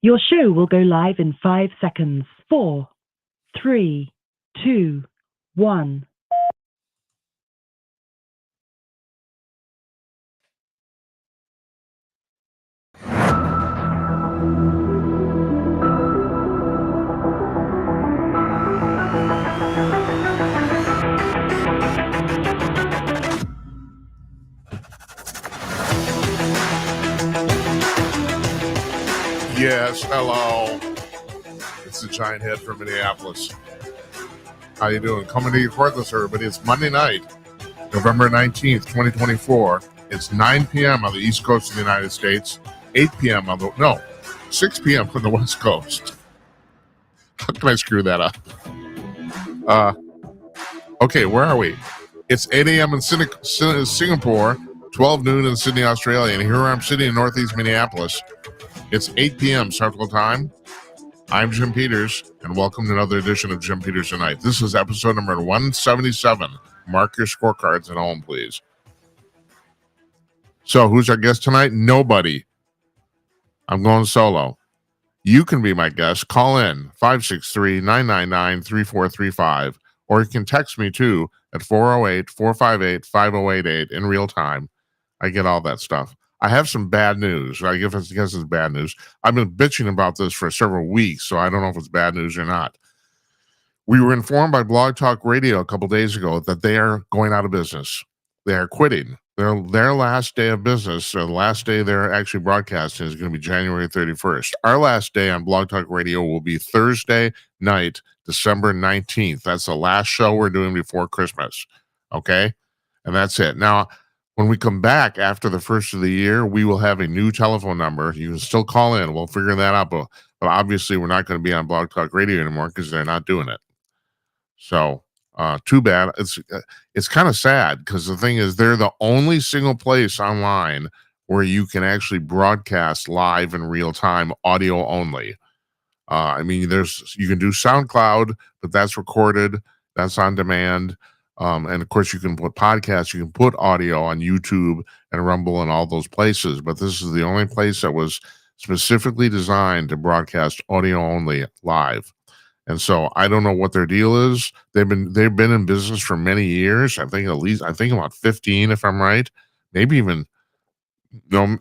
Your show will go live in 5 seconds. 4, 3, 2, 1. Yes, hello. It's the Giant Head from Minneapolis. How you doing? Coming to you cordless, everybody. It's Monday night, November 19th, 2024. It's 9 p.m. on the East Coast of the United States, 8 p.m. on the, 6 p.m. on the West Coast. How can I screw that up? Okay, where are we? It's 8 a.m. in Singapore, 12 noon in Sydney, Australia, and here I'm sitting in Northeast Minneapolis. It's 8 p.m. Central Time. I'm Jim Peters, and welcome to another edition of Jim Peters Tonight. This is episode number 177. Mark your scorecards at home, please. So, who's our guest tonight? Nobody. I'm going solo. You can be my guest. Call in 563-999-3435, or you can text me too at 408-458-5088 in real time. I get all that stuff. I have some bad news. I guess it's bad news. I've been bitching about this for several weeks, so I don't know if it's bad news or not. We were informed by Blog Talk Radio a couple days ago that they are going out of business. They are quitting. Their last day of business, the last day they're actually broadcasting, is going to be January 31st. Our last day on Blog Talk Radio will be Thursday night, December 19th. That's the last show we're doing before Christmas. Okay? And that's it. Now, when we come back after the first of the year, we will have a new telephone number. You can still call in. We'll figure that out. But obviously, we're not going to be on Blog Talk Radio anymore because they're not doing it. So, too bad. It's kind of sad because the thing is, they're the only single place online where you can actually broadcast live in real time, audio only. I mean, you can do SoundCloud, but that's recorded. That's on demand. And of course, you can put podcasts, you can put audio on YouTube and Rumble and all those places. But this is the only place that was specifically designed to broadcast audio only live. And so I don't know what their deal is. They've been in business for many years. I think about 15, if I'm right. Maybe 10. I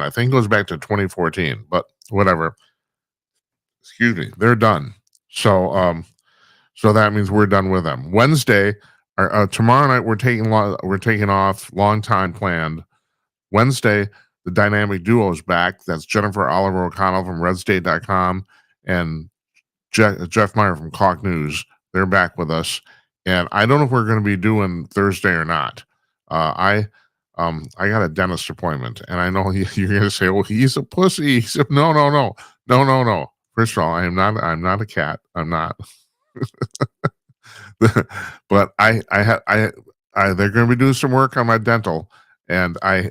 think it goes back to 2014. But whatever. They're done. So that means we're done with them. Wednesday, tomorrow night we're taking off. Long time planned. Wednesday, the dynamic duo is back. That's Jennifer Oliver O'Connell from RedState.com and Jeff Meyer from Clock News. They're back with us, and I don't know if we're going to be doing Thursday or not. I got a dentist appointment, and I know you're going to say, "Well, he's a pussy." He said, No. First of all, I'm not a cat. I'm not. But they're going to be doing some work on my dental, and I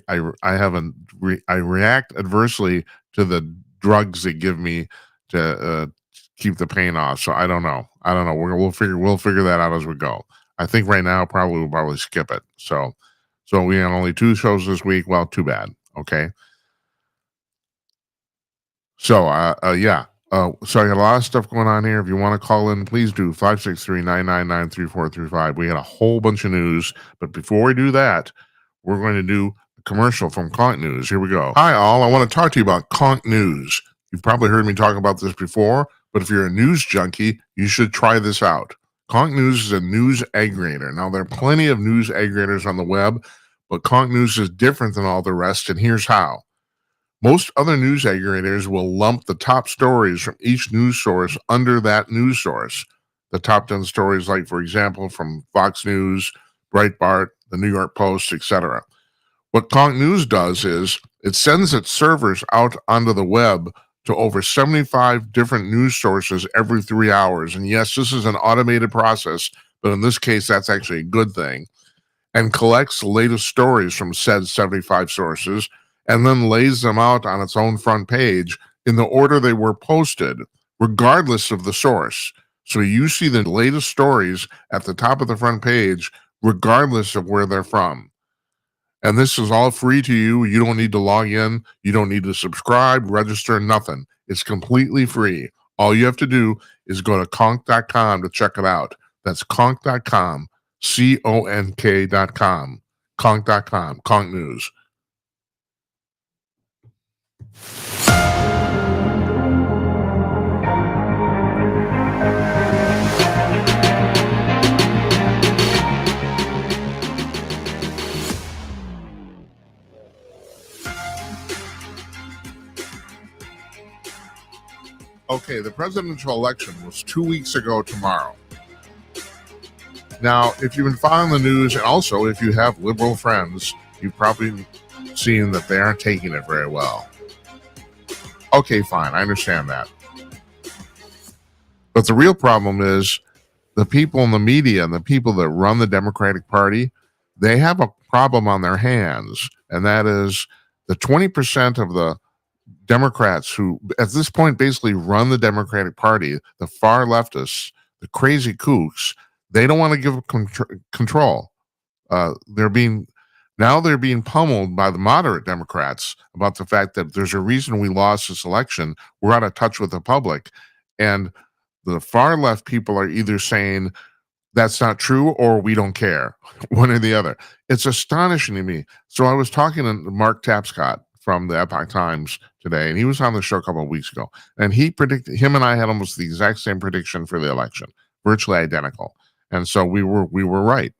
react adversely to the drugs they give me to keep the pain off. So I don't know. We'll figure that out as we go. I think right now we'll probably skip it. So we have only 2 shows this week. Well, too bad. Okay. So yeah. So I got a lot of stuff going on here. If you want to call in, please do 563-999-3435. We got a whole bunch of news, but before we do that, we're going to do a commercial from Conch News. Here we go. Hi, all. I want to talk to you about Conch News. You've probably heard me talk about this before, but if you're a news junkie, you should try this out. Conch News is a news aggregator. Now, there are plenty of news aggregators on the web, but Conch News is different than all the rest, and here's how. Most other news aggregators will lump the top stories from each news source under that news source. The top 10 stories, like, for example, from Fox News, Breitbart, the New York Post, etc. What Conch News does is it sends its servers out onto the web to over 75 different news sources every 3 hours. And yes, this is an automated process, but in this case, that's actually a good thing. And collects the latest stories from said 75 sources and then lays them out on its own front page in the order they were posted, regardless of the source. So you see the latest stories at the top of the front page, regardless of where they're from. And this is all free to you. You don't need to log in. You don't need to subscribe, register, nothing. It's completely free. All you have to do is go to conk.com to check it out. That's conk.com, CONK.com, conk.com, Conk News. Okay, the presidential election was 2 weeks ago tomorrow. Now, if you've been following the news, and also if you have liberal friends, you've probably seen that they aren't taking it very well. Okay, fine, I understand that. But the real problem is the people in the media and the people that run the Democratic Party, they have a problem on their hands, and that is the 20% of the Democrats who, at this point, basically run the Democratic Party, the far leftists, the crazy kooks, they don't want to give control. They're being pummeled by the moderate Democrats about the fact that there's a reason we lost this election. We're out of touch with the public. And the far left people are either saying that's not true or we don't care, one or the other. It's astonishing to me. So I was talking to Mark Tapscott from the Epoch Times today, and he was on the show a couple of weeks ago, and him and I had almost the exact same prediction for the election, virtually identical. And so we were right.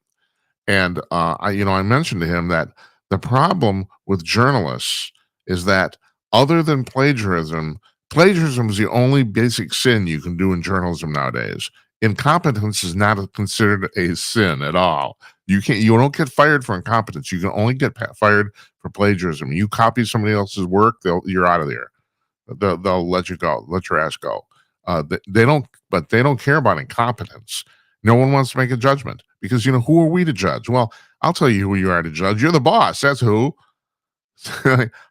And I mentioned to him that the problem with journalists is that other than plagiarism is the only basic sin you can do in journalism nowadays. Incompetence is not considered a sin at all. You don't get fired for incompetence. You can only get fired for plagiarism. You copy somebody else's work, you're out of there. They'll let you go, let your ass go. They don't care about incompetence. No one wants to make a judgment because, who are we to judge? Well, I'll tell you who you are to judge. You're the boss. That's who.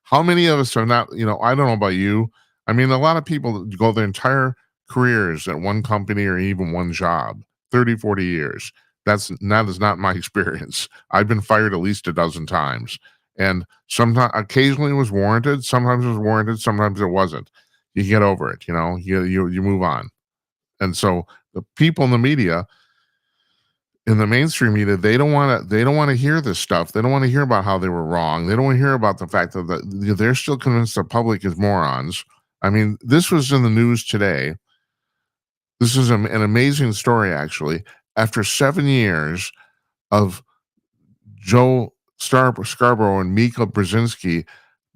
How many of us are not, I don't know about you. I mean, a lot of people go their entire careers at one company or even one job, 30, 40 years. That is not my experience. I've been fired at least a dozen times. And occasionally it was warranted. Sometimes it was warranted. Sometimes it wasn't. You get over it, you move on. And so the people in the media, in the mainstream media, they don't want to hear this stuff. They don't want to hear about how they were wrong. They don't want to hear about the fact that they're still convinced the public is morons. I mean, this was in the news today. This is an amazing story, actually. After 7 years of Joe Scarborough and Mika Brzezinski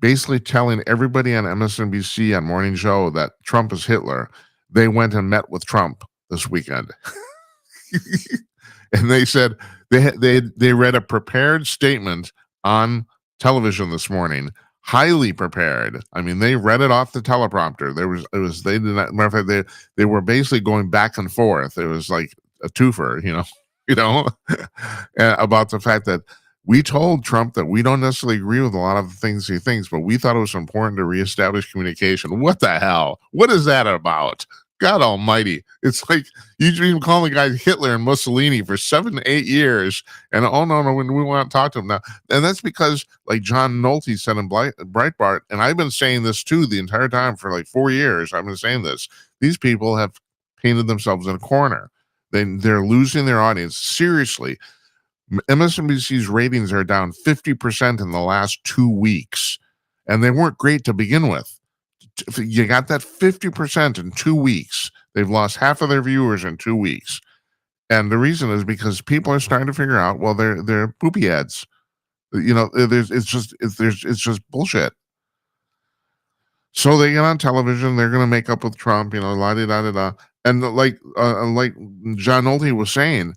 basically telling everybody on MSNBC on Morning Joe that Trump is Hitler, they went and met with Trump this weekend. And they said they read a prepared statement on television this morning, highly prepared. I mean, they read it off the teleprompter. They did not. Matter of fact, they were basically going back and forth. It was like a twofer, about the fact that we told Trump that we don't necessarily agree with a lot of the things he thinks, but we thought it was important to reestablish communication. What the hell? What is that about? God almighty. It's like you've been calling the guy Hitler and Mussolini for 7 to 8 years. And no, when we want to talk to him now. And that's because, like John Nolte said in Breitbart, and I've been saying this too the entire time for like 4 years. I've been saying this. These people have painted themselves in a corner. They're losing their audience. Seriously. MSNBC's ratings are down 50% in the last 2 weeks. And they weren't great to begin with. You got that 50% in 2 weeks. They've lost half of their viewers in 2 weeks. And the reason is because people are starting to figure out, well, they're poopy heads. It's just bullshit. So they get on television, they're going to make up with Trump, la-di-da-da-da. And like John Nolte was saying,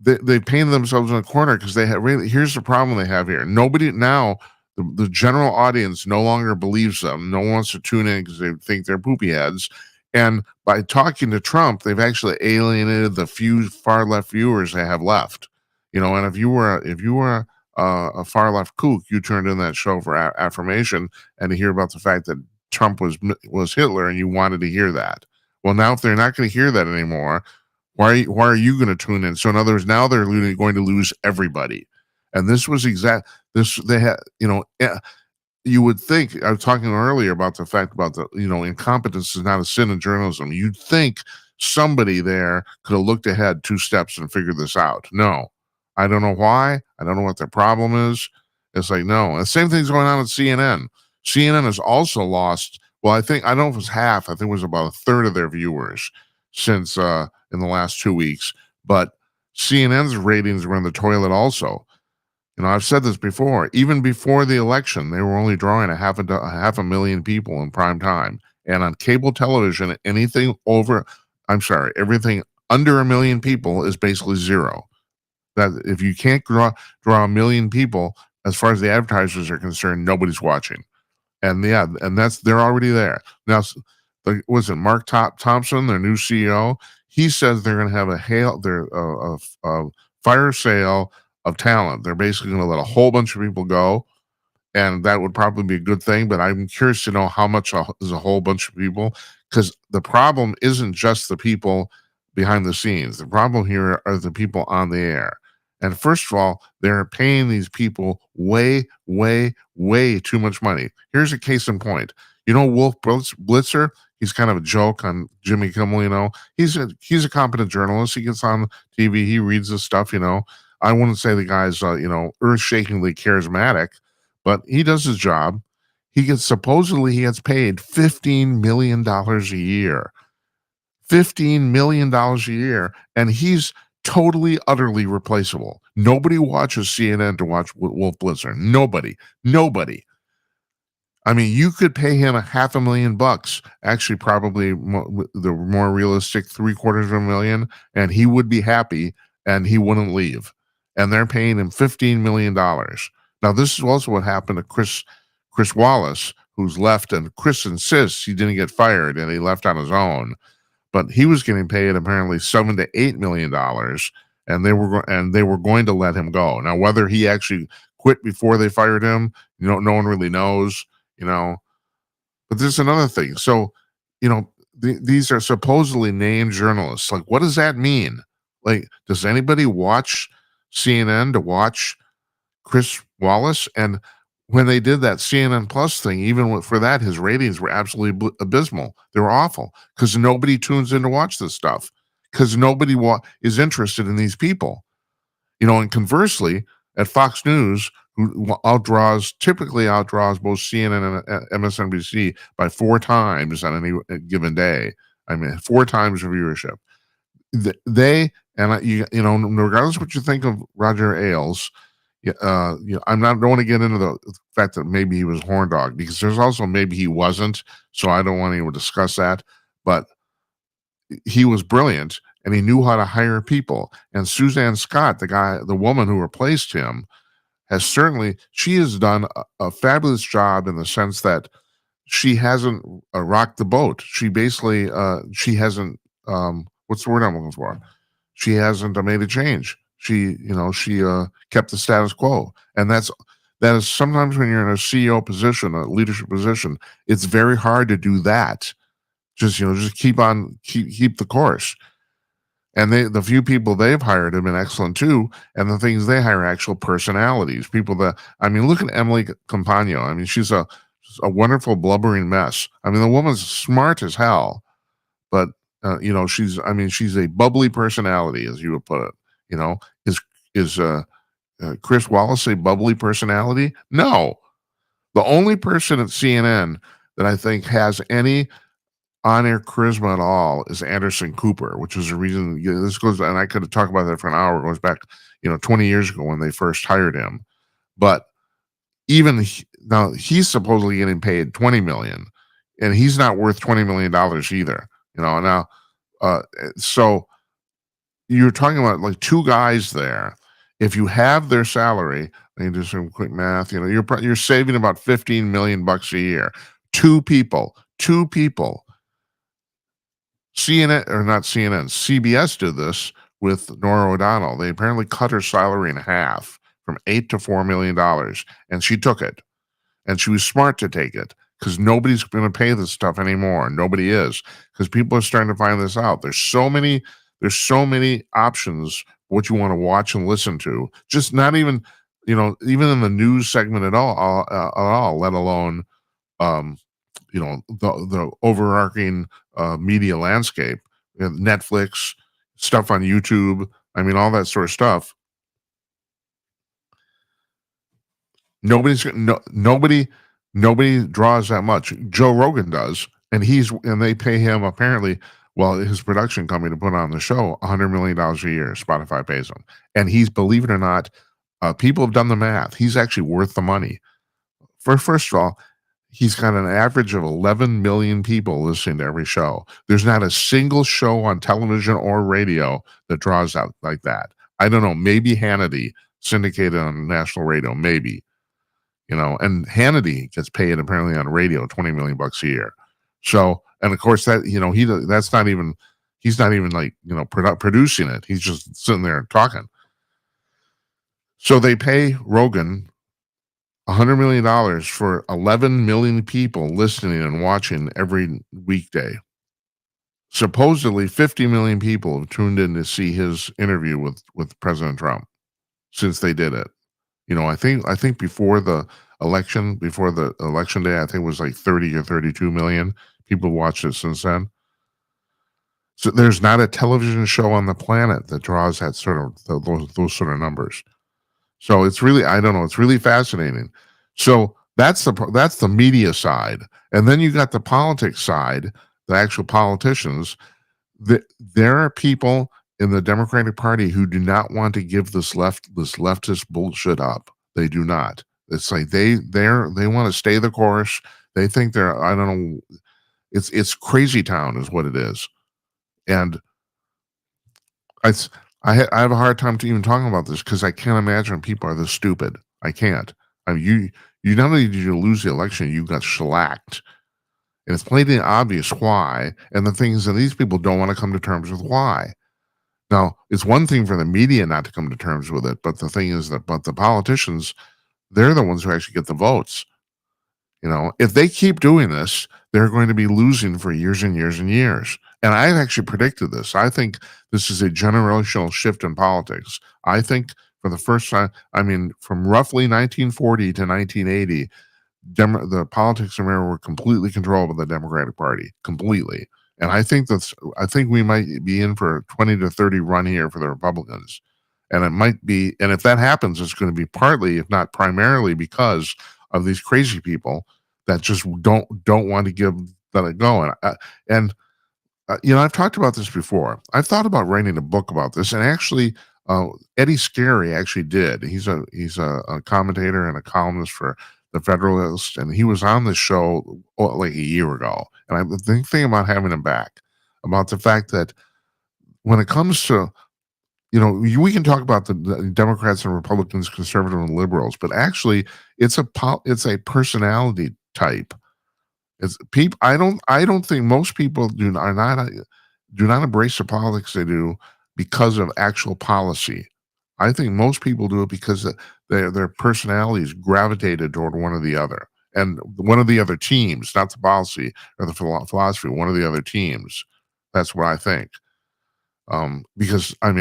they painted themselves in a corner because here's the problem they have here. Nobody now, the general audience no longer believes them. No one wants to tune in because they think they're poopy heads. And by talking to Trump, they've actually alienated the few far left viewers they have left. And if you were a far left kook, you turned in that show for affirmation and to hear about the fact that Trump was Hitler, and you wanted to hear that. Well, now if they're not going to hear that anymore, why are you going to tune in? So in other words, now they're going to lose everybody. And this was they had, you would think, I was talking earlier about the fact about the, incompetence is not a sin in journalism. You'd think somebody there could have looked ahead 2 steps and figured this out. No, I don't know why. I don't know what their problem is. It's like, no. And the same thing's going on at CNN. CNN has also lost, well, I don't know if it was half, I think it was about a third of their viewers since in the last 2 weeks. But CNN's ratings were in the toilet also. I've said this before. Even before the election, they were only drawing a half a million people in prime time. And on cable television, everything under a million people is basically zero. That if you can't draw a million people, as far as the advertisers are concerned, nobody's watching. And they're already there. Now, Mark Thompson, their new CEO? He says they're going to have a fire sale of talent. They're basically going to let a whole bunch of people go, and that would probably be a good thing. But I'm curious to know how much is a whole bunch of people, because the problem isn't just the people behind the scenes. The problem here are the people on the air. And first of all, they're paying these people way, way, way too much money. Here's a case in point. Wolf Blitzer, he's kind of a joke on Jimmy Kimmel, he's a competent journalist. He gets on TV, he reads this stuff, I wouldn't say the guy's, earth-shakingly charismatic, but he does his job. Supposedly he gets paid $15 million a year. $15 million a year, and he's totally, utterly replaceable. Nobody watches CNN to watch Wolf Blitzer. Nobody. I mean, you could pay him $500,000, actually probably the more realistic $750,000, and he would be happy, and he wouldn't leave. And they're paying him $15 million. Now, this is also what happened to Chris Wallace, who's left, and Chris insists he didn't get fired, and he left on his own. But he was getting paid apparently $7 to $8 million, and they were going to let him go. Now, whether he actually quit before they fired him, no one really knows. But there's another thing. So, these are supposedly named journalists. Like, what does that mean? Like, does anybody watch CNN to watch Chris Wallace? And when they did that CNN Plus thing, even for that, his ratings were absolutely abysmal. They were awful because nobody tunes in to watch this stuff, because nobody is interested in these people. And conversely, at Fox News, who typically outdraws both CNN and MSNBC by 4 times on any given day. I mean, 4 times viewership. Regardless of what you think of Roger Ailes, don't want to get into the fact that maybe he was horn dog, because there's also maybe he wasn't. So I don't want to even discuss that. But he was brilliant, and he knew how to hire people. And Suzanne Scott, the woman who replaced him, she has done a fabulous job in the sense that she hasn't rocked the boat. She basically, she hasn't, what's the word I'm looking for? She hasn't made a change. She kept the status quo. And that is sometimes when you're in a CEO position, a leadership position, it's very hard to do that. Just keep the course. And the few people they've hired have been excellent too. And the things they hire are actual personalities. People that, look at Emily Compagno. She's a wonderful blubbering mess. The woman's smart as hell, but she's a bubbly personality, as you would put it. Is Chris Wallace a bubbly personality? No. The only person at CNN that I think has any on-air charisma at all is Anderson Cooper, which is the reason this goes, and I could have talked about that for an hour. It goes back, 20 years ago when they first hired him. But even now, he's supposedly getting paid $20 million, and he's not worth $20 million either. Now, so you're talking about like 2 guys there. If you have their salary, I can do some quick math. You're saving about $15 million a year. 2 people. CNN, or not CNN, CBS did this with Norah O'Donnell. They apparently cut her salary in half from $8 to $4 million, and she took it. And she was smart to take it, because nobody's going to pay this stuff anymore. Nobody is, because people are starting to find this out. There's so many options what you want to watch and listen to. Just not even, even in the news segment at all, let alone the overarching media landscape, Netflix, stuff on YouTube. I mean, all that sort of stuff. Nobody draws that much. Joe Rogan does, and they pay him apparently. Well, his production company to put on the show $100 million a year. Spotify pays him, and believe it or not, people have done the math. He's actually worth the money. First of all, he's got an average of 11 million people listening to every show. There's not a single show on television or radio that draws out like that. I don't know. Maybe Hannity syndicated on national radio, maybe. And Hannity gets paid apparently on radio $20 million a year. So, and of course that he's not even like producing it. He's just sitting there talking. So they pay Rogan $100 million for 11 million people listening and watching every weekday. Supposedly 50 million people have tuned in to see his interview with President Trump since they did it. I think before the election day, I think it was like 30 or 32 million people watched it since then. So there's not a television show on the planet that draws that sort of those sort of numbers. So it's really, I don't know, it's really fascinating. So that's the media side, and then you got the politics side, the actual politicians. There are people in the Democratic Party who do not want to give this leftist bullshit up. They do not. It's like they want to stay the course. They think I don't know. It's crazy town is what it is, and I have a hard time even talking about this because I can't imagine people are this stupid. I can't. I mean, you not only did you lose the election, you got shellacked, and it's plainly obvious why. And the thing is that these people don't want to come to terms with why. Now, it's one thing for the media not to come to terms with it, but the thing is that the politicians, they're the ones who actually get the votes. If they keep doing this, they're going to be losing for years and years and years. And I actually predicted this. I think this is a generational shift in politics. I think for the first time, from roughly 1940 to 1980, the politics of America were completely controlled by the Democratic Party, completely. And I think we might be in for a 20 to 30 run here for the Republicans. And it might be, and if that happens, it's going to be partly, if not primarily, because of these crazy people that just don't want to give that a go. And I've talked about this before. I've thought about writing a book about this, and actually, Eddie Scarry actually did. He's a commentator and a columnist for the Federalist, and he was on this show like a year ago. And I'm thinking about having him back, about the fact that when it comes to, we can talk about the Democrats and Republicans, conservative and liberals, but actually it's a personality type. It's people. I don't think most people do not embrace the politics they do because of actual policy. I think most people do it because their personalities gravitated toward one or the other, and one of the other teams, not the policy or the philosophy. One of the other teams. That's what I think. Because I'm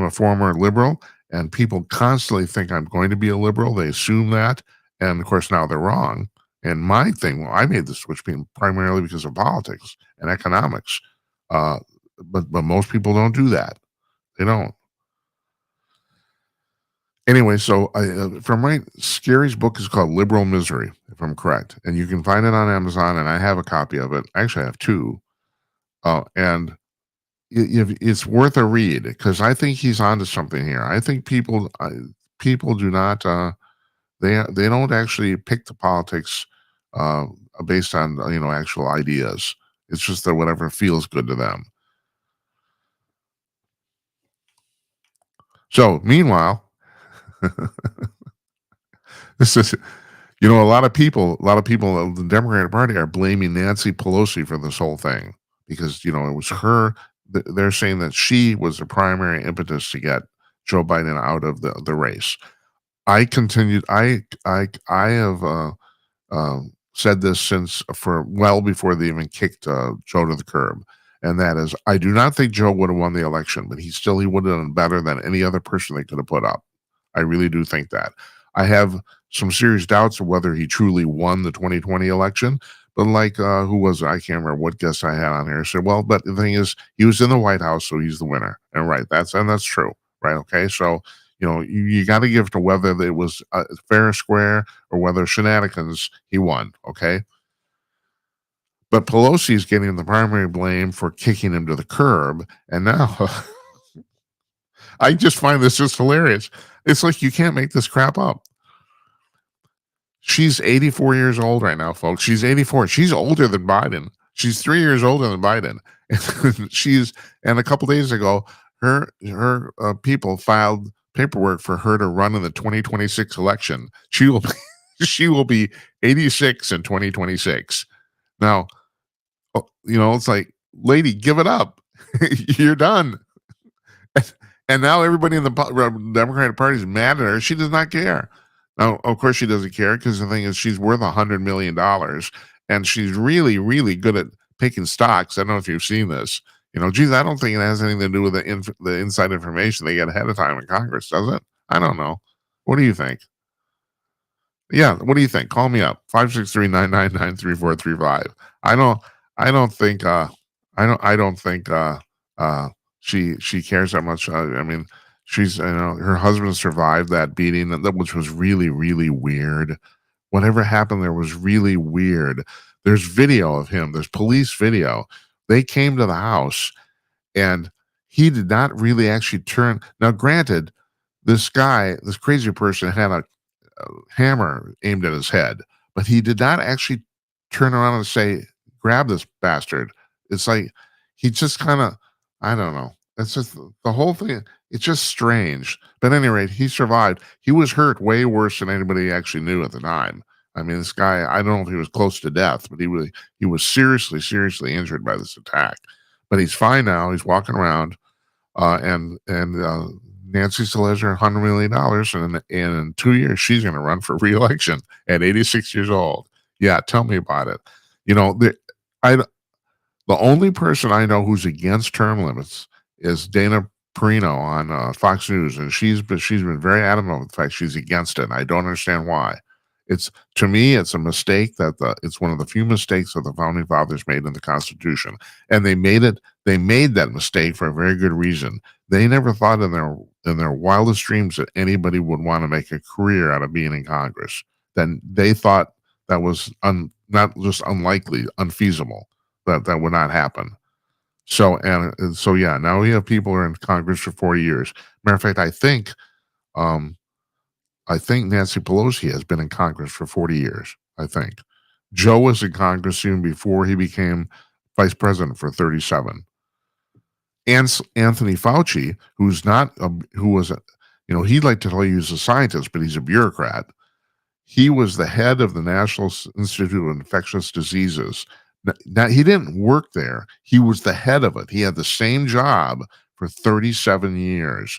a former liberal, and people constantly think I'm going to be a liberal. They assume that, and of course now they're wrong. And my thing, I made the switch primarily because of politics and economics. But most people don't do that. They don't. Anyway, so Scary's book is called Liberal Misery, if I'm correct. And you can find it on Amazon, and I have a copy of it. Actually, I have two. And it's worth a read because I think he's onto something here. I think people do not they don't actually pick the politics based on actual ideas. It's just that whatever feels good to them. So meanwhile, this is a lot of people of the Democratic Party are blaming Nancy Pelosi for this whole thing because it was her. They're saying that she was the primary impetus to get Joe Biden out of the race. I continued. I have said this since well before they even kicked Joe to the curb, and that is, I do not think Joe would have won the election, but he would have done better than any other person they could have put up. I really do think that. I have some serious doubts of whether he truly won the 2020 election. But like, who was it? I can't remember what guest I had on here. Said, well, but the thing is, he was in the White House, so he's the winner. And right, that's true, right? Okay, so you got to give to whether it was fair, square, or whether shenanigans he won. Okay, but Pelosi is getting the primary blame for kicking him to the curb, and now I just find this just hilarious. It's like you can't make this crap up. She's 84 years old right now, folks. She's 84. She's older than Biden. She's 3 years older than Biden. And a couple days ago, her people filed paperwork for her to run in the 2026 election. She will be 86 in 2026. Now, it's like, lady, give it up. You're done. And now everybody in the Democratic Party is mad at her. She does not care. Now, of course, she doesn't care because the thing is, she's worth $100 million, and she's really, really good at picking stocks. I don't know if you've seen this. Geez, I don't think it has anything to do with the inside information they get ahead of time in Congress, does it? I don't know. What do you think? Yeah, what do you think? Call me up, 563-999-3435. I don't think she cares that much. I mean, she's her husband survived that beating, which was really, really weird. Whatever happened there was really weird. There's video of him. There's police video. They came to the house, and he did not really actually turn. Now, granted, this crazy person had a hammer aimed at his head, but he did not actually turn around and say, grab this bastard. It's like he just kind of, I don't know. It's just the whole thing. It's just strange. But at any rate, he survived. He was hurt way worse than anybody actually knew at the time. I mean, this guy, I don't know if he was close to death, but he was seriously, seriously injured by this attack. But he's fine now. He's walking around, and Nancy still has her $100 million, and in 2 years, she's going to run for re-election at 86 years old. Yeah, tell me about it. The only person I know who's against term limits is Dana Perino on Fox News, and she's been very adamant with the fact she's against it. And I don't understand why. To me, it's a mistake it's one of the few mistakes that the founding fathers made in the Constitution, and they made that mistake for a very good reason. They never thought in their wildest dreams that anybody would want to make a career out of being in Congress. Then they thought that was not just unlikely, unfeasible, that would not happen. So yeah, now we have people who are in Congress for 40 years. Matter of fact, I think Nancy Pelosi has been in Congress for 40 years. I think Joe was in Congress even before he became vice president for 37. And Anthony Fauci, he'd like to tell you he's a scientist, but he's a bureaucrat. He was the head of the National Institute of Infectious Diseases. Now, he didn't work there. He was the head of it. He had the same job for 37 years.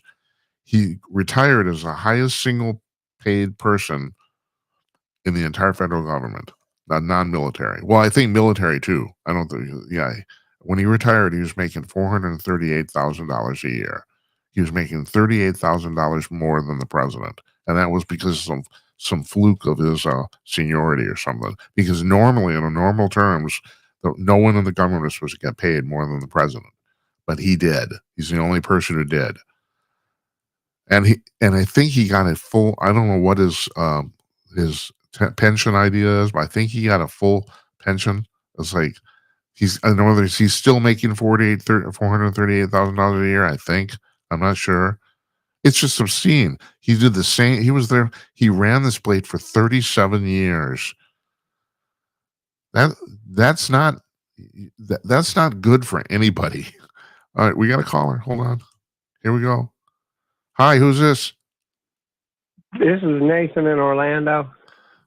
He retired as the highest single paid person in the entire federal government, not non-military. Well, I think military too. I don't think, yeah. When he retired, he was making $438,000 a year. He was making $38,000 more than the president. And that was because of some fluke of his seniority or something. Because normally, in normal terms, no one in the government was supposed to get paid more than the president. But he did. He's the only person who did. And I think he got a full, I don't know what his pension idea is, but I think he got a full pension. It's like, I don't know whether he's still making $438,000 a year, I think. I'm not sure. It's just obscene. He did the same. He was there. He ran this plate for 37 years. That's not good for anybody. All right, we got a caller. Hold on. Here we go. Hi, who's this? This is Nathan in Orlando.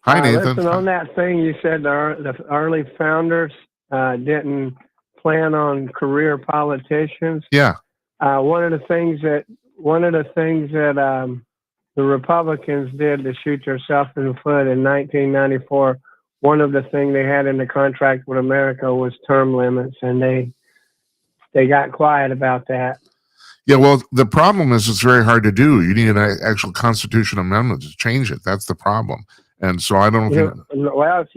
Hi, Nathan. Listen, on that thing you said, the early founders didn't plan on career politicians. Yeah. One of the things that the Republicans did to shoot themselves in the foot in 1994, one of the things they had in the contract with America was term limits, and they got quiet about that. Yeah, well, the problem is it's very hard to do. You need an actual Constitution amendment to change it. That's the problem. And so I don't know if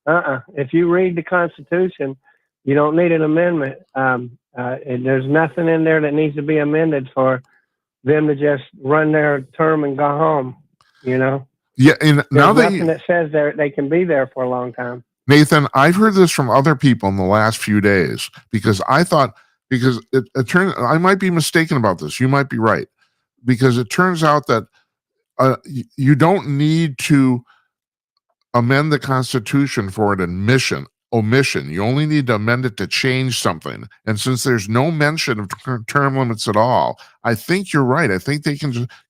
well, if you read the Constitution, you don't need an amendment. And there's nothing in there that needs to be amended for them to just run their term and go home. You know. Yeah, and now there's nothing that says they can be there for a long time. Nathan, I've heard this from other people in the last few days because I thought because it turned I might be mistaken about this. You might be right because it turns out that you don't need to amend the Constitution for an omission. You only need to amend it to change something. And since there's no mention of term limits at all, I think you're right. I think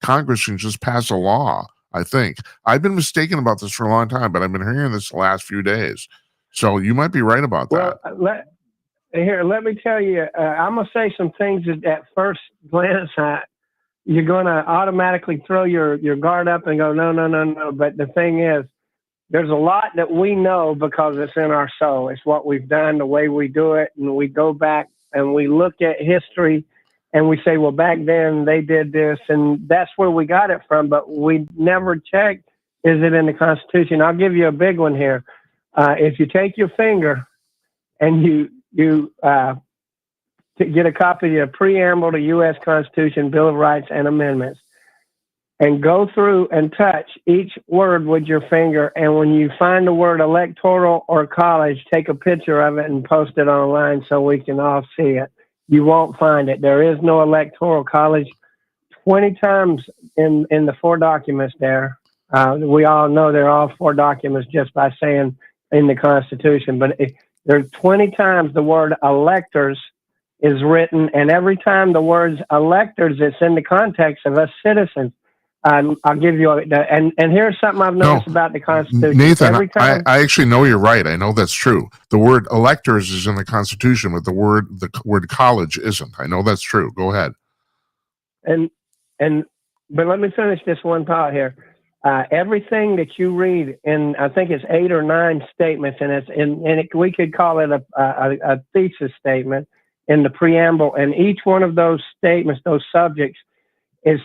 Congress can just pass a law. I think I've been mistaken about this for a long time, but I've been hearing this the last few days. So you might be right about that. Let me tell you, I'm going to say some things that at first glance, you're going to automatically throw your guard up and go, no. But the thing is, there's a lot that we know because it's in our soul. It's what we've done, the way we do it. And we go back and we look at history and we say, well, back then they did this. And that's where we got it from. But we never checked, is it in the Constitution? I'll give you a big one here. If you take your finger and you get a copy of the preamble to U.S. Constitution, Bill of Rights, and amendments, and go through and touch each word with your finger, and when you find the word electoral or college, take a picture of it and post it online so we can all see it. You won't find it. There is no electoral college. 20 times in the 4 documents there. We all know they're all 4 documents just by saying in the Constitution, but there's 20 times the word electors is written, and every time the words electors, it's in the context of us citizens. I'll give you and here's something I've noticed about the Constitution. Nathan, I actually know you're right. I know that's true. The word electors is in the Constitution, but the word college isn't. I know that's true. Go ahead. But let me finish this one thought here. Everything that you read in, I think it's 8 or 9 statements, and we could call it a thesis statement in the preamble. And each one of those statements, those subjects, is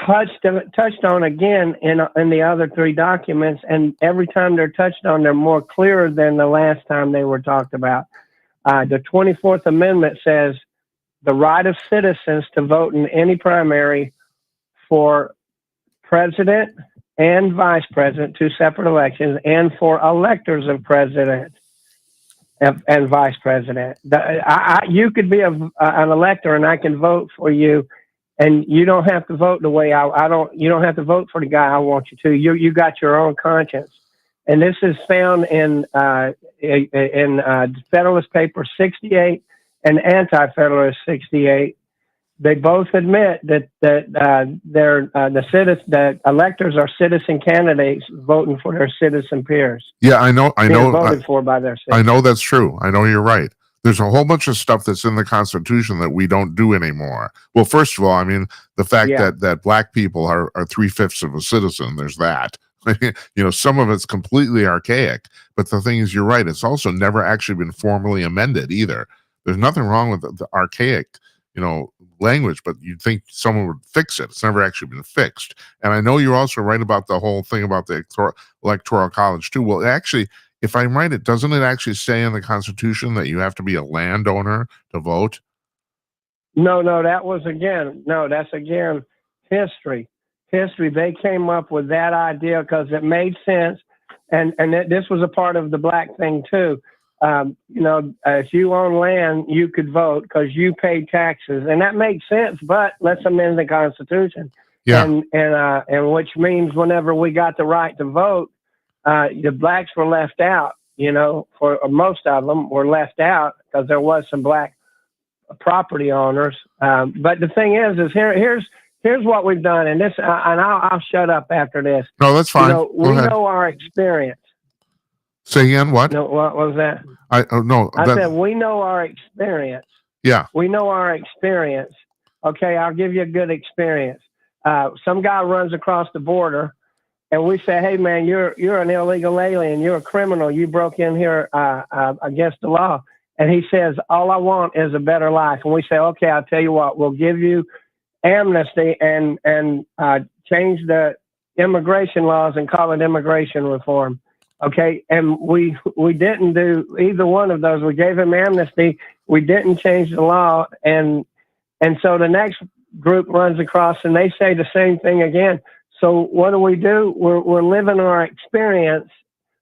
touched on again in the other 3 documents. And every time they're touched on, they're more clearer than the last time they were talked about. The 24th Amendment says the right of citizens to vote in any primary for president and vice president, 2 separate elections, and for electors of president and vice president. You could be an elector, and I can vote for you, and you don't have to vote the way you don't have to vote for the guy I want you to. You got your own conscience, and this is found in Federalist Paper 68 and Anti-Federalist 68. They both admit that the electors are citizen candidates voting for their citizen peers. Yeah, I know. Voted for by their citizens. I know that's true. I know you're right. There's a whole bunch of stuff that's in the Constitution that we don't do anymore. Well, first of all, I mean, the fact that black people are 3/5 of a citizen, there's that. Some of it's completely archaic. But the thing is, you're right. It's also never actually been formally amended either. There's nothing wrong with the archaic, language, but you'd think someone would fix it. It's never actually been fixed. And I know you're also right about the whole thing about the electoral college too. Well, actually, if I'm right, doesn't it actually say in the Constitution that you have to be a landowner to vote? No, that's again history. They came up with that idea because it made sense, and this was a part of the black thing too. If you own land, you could vote because you pay taxes, and that makes sense. But let's amend the Constitution, and which means whenever we got the right to vote, the blacks were left out. For most of them were left out because there was some black property owners. But the thing is here's what we've done, and I'll shut up after this. No, that's fine. We know our experience. Say again, what? No, what was that? I said we know our experience. Yeah. We know our experience. Okay, I'll give you a good experience. Some guy runs across the border, and we say, hey, man, you're an illegal alien. You're a criminal. You broke in here against the law. and he says, all I want is a better life. And we say, okay, I'll tell you what, we'll give you amnesty and change the immigration laws and call it immigration reform. Okay. And we didn't do either one of those. We gave him amnesty. We didn't change the law. And so the next group runs across and they say the same thing again. So what do? We're living our experience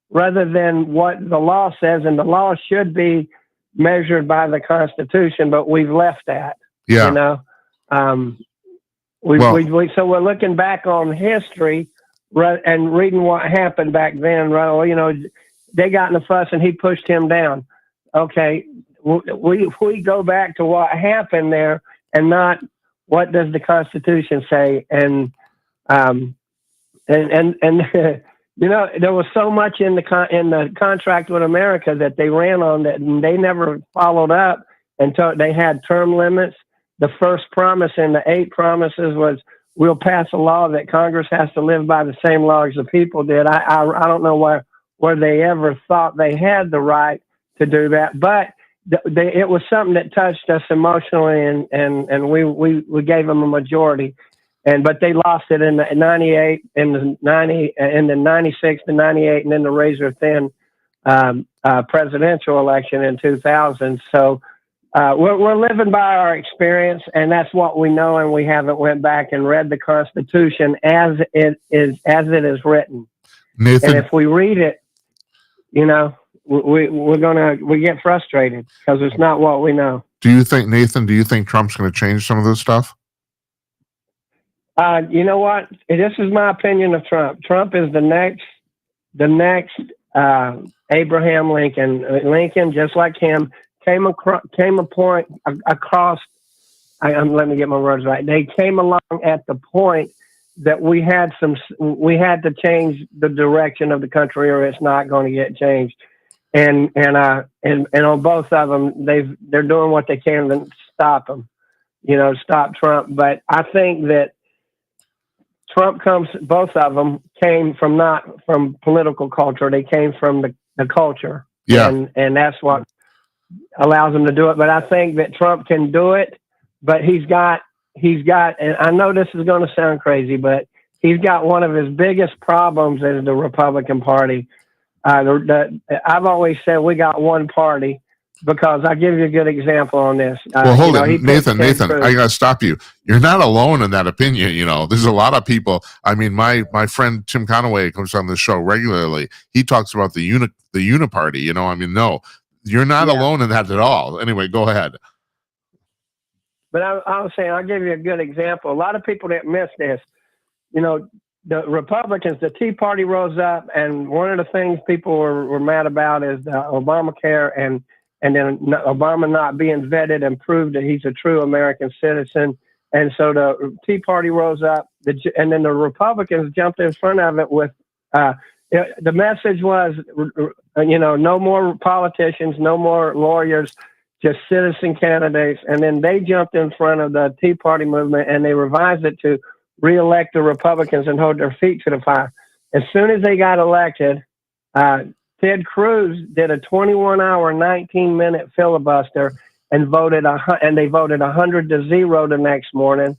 rather than what the law says. And the law should be measured by the Constitution, but we've left that, Yeah. you know. So we're looking back on history and reading what happened back then. Right? You know, they got in a fuss and he pushed him down. Okay, we go back to what happened there and not what does the Constitution say. And you know, there was so much in the contract with America that they ran on that and they never followed up until they had term limits. The first promise in the 8 promises was we'll pass a law that Congress has to live by the same law as the people did. I don't know where they ever thought they had the right to do that, but it was something that touched us emotionally, and we gave them a majority. But they lost it in the 98, in the 90, in the 96 to 98, and then the razor thin presidential election in 2000. So we're living by our experience, and that's what we know. And we haven't went back and read the Constitution as it is written. Nathan, and if we read it, you know, we get frustrated because it's not what we know. do you think Trump's going to change some of this stuff? You know what? This is my opinion of Trump. Trump is the next Abraham Lincoln. Lincoln, just like him, came a point across. Let me get my words right. They came along at the point that we had to change the direction of the country, or it's not going to get changed. And on both of them, they're doing what they can to stop them. You know, stop Trump. But I think that both of them came from not from political culture. They came from the culture. Yeah. And that's what allows them to do it. But I think that Trump can do it, but he's got, and I know this is going to sound crazy, but he's got one of his biggest problems is the Republican Party. I've always said we got one party, because I'll give you a good example on this. Well, hold it, Nathan, I got to stop you. You're not alone in that opinion. You know, there's a lot of people. I mean, my friend Tim Conaway comes on the show regularly. He talks about the uniparty. You know, I mean, no, you're not alone in that at all. Anyway, go ahead. But I was saying, I'll give you a good example. A lot of people didn't miss this. You know, the Republicans, the Tea Party rose up, and one of the things people were mad about is the Obamacare and then Obama not being vetted and proved that he's a true American citizen. And so the Tea Party rose up, and then the Republicans jumped in front of it with, the message was, you know, no more politicians, no more lawyers, just citizen candidates. And then they jumped in front of the Tea Party movement, and they revised it to reelect the Republicans and hold their feet to the fire. As soon as they got elected, Ted Cruz did a 21-hour, 19-minute filibuster and they voted 100-0 the next morning.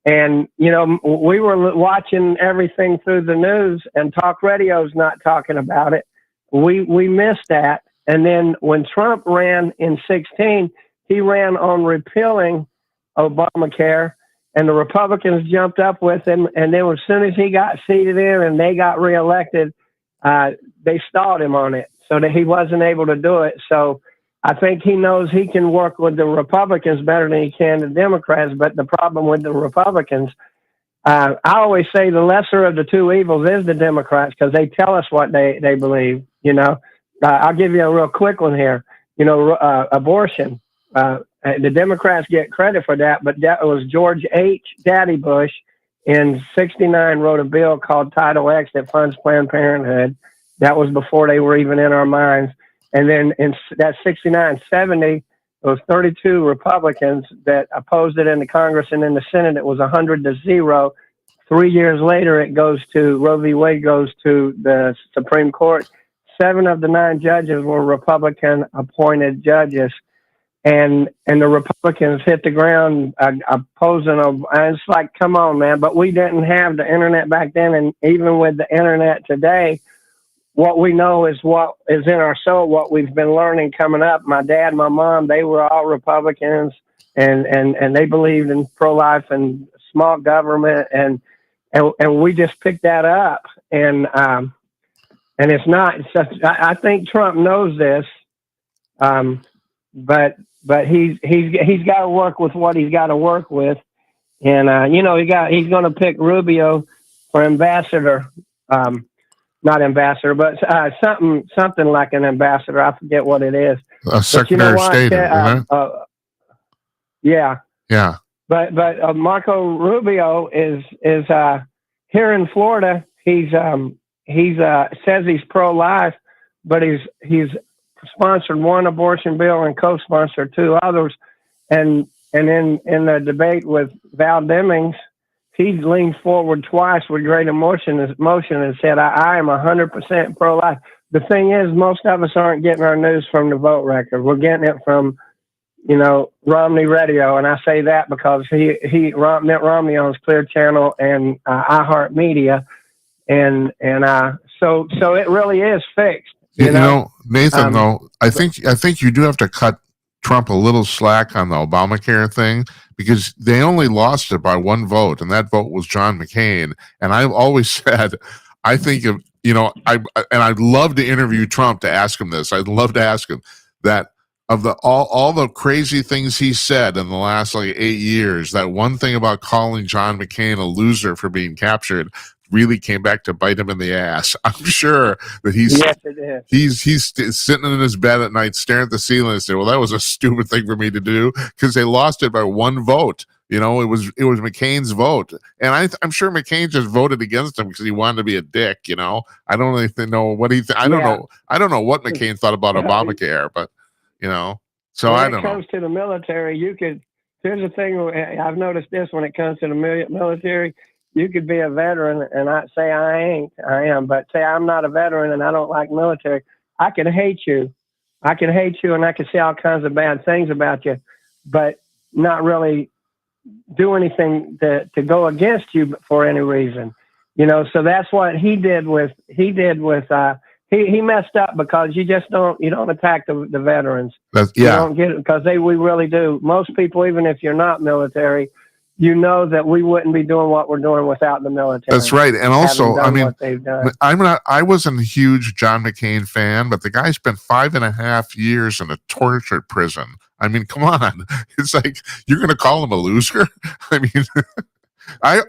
And, you know, we were watching everything through the news, and talk radio's not talking about it. We missed that. And then when Trump ran in 2016, he ran on repealing Obamacare, and the Republicans jumped up with him. And then as soon as he got seated in and they got reelected, they stalled him on it so that he wasn't able to do it. So I think he knows he can work with the Republicans better than he can the Democrats. But the problem with the Republicans, I always say the lesser of the two evils is the Democrats, because they tell us what they believe. You know, I'll give you a real quick one here. You know, abortion. The Democrats get credit for that, but that was George H. Daddy Bush in '69 wrote a bill called Title X that funds Planned Parenthood. That was before they were even in our minds. And then in that 69, 70, there was 32 Republicans that opposed it in the Congress, and in the Senate, it was 100-0. 3 years later, it goes to Roe v. Wade goes to the Supreme Court. 7 of the 9 judges were Republican appointed judges. And the Republicans hit the ground opposing them. And it's like, come on, man. But we didn't have the internet back then. And even with the internet today, what we know is what is in our soul, what we've been learning coming up. My dad, my mom, they were all Republicans, and they believed in pro-life and small government. And we just picked that up. And it's not, it's just, I think Trump knows this. But he's got to work with what he's got to work with, and he's going to pick Rubio for ambassador, not ambassador, but something like an ambassador. I forget what it is. Secretary of State, yeah. But Marco Rubio is here in Florida. He's says he's pro-life, but he's sponsored 1 abortion bill and co-sponsored 2 others. And in the debate with Val Demings, he leaned forward twice with great emotion and said, I am 100% pro-life. The thing is, most of us aren't getting our news from the vote record. We're getting it from, Romney Radio. And I say that because Mitt Romney owns Clear Channel and iHeartMedia. And so it really is fixed. You know, Nathan, though, I think you do have to cut Trump a little slack on the Obamacare thing, because they only lost it by 1 vote, and that vote was John McCain. And I've always said, I think of, I'd love to interview Trump to ask him this. I'd love to ask him that of all the crazy things he said in the last 8 years, that one thing about calling John McCain a loser for being captured really came back to bite him in the ass. I'm sure that he's sitting in his bed at night staring at the ceiling and saying, well, that was a stupid thing for me to do, because they lost it by 1 vote. It was McCain's vote. And I'm sure McCain just voted against him because he wanted to be a dick. I don't really know what I don't know what McCain thought about Obamacare, but so I don't know. When it comes to the military, here's the thing. I've noticed this when it comes to the military. You could be a veteran and I say I am, but say I'm not a veteran and I don't like military. I can hate you. And I can say all kinds of bad things about you, but not really do anything to go against you for any reason. So that's what he did with he messed up, because you don't attack the veterans. You don't get it, because we really do. Most people, even if you're not military, that we wouldn't be doing what we're doing without the military. That's right. And also, I wasn't a huge John McCain fan, but the guy spent 5.5 years in a torture prison. I mean, come on. It's like, you're going to call him a loser? I mean, I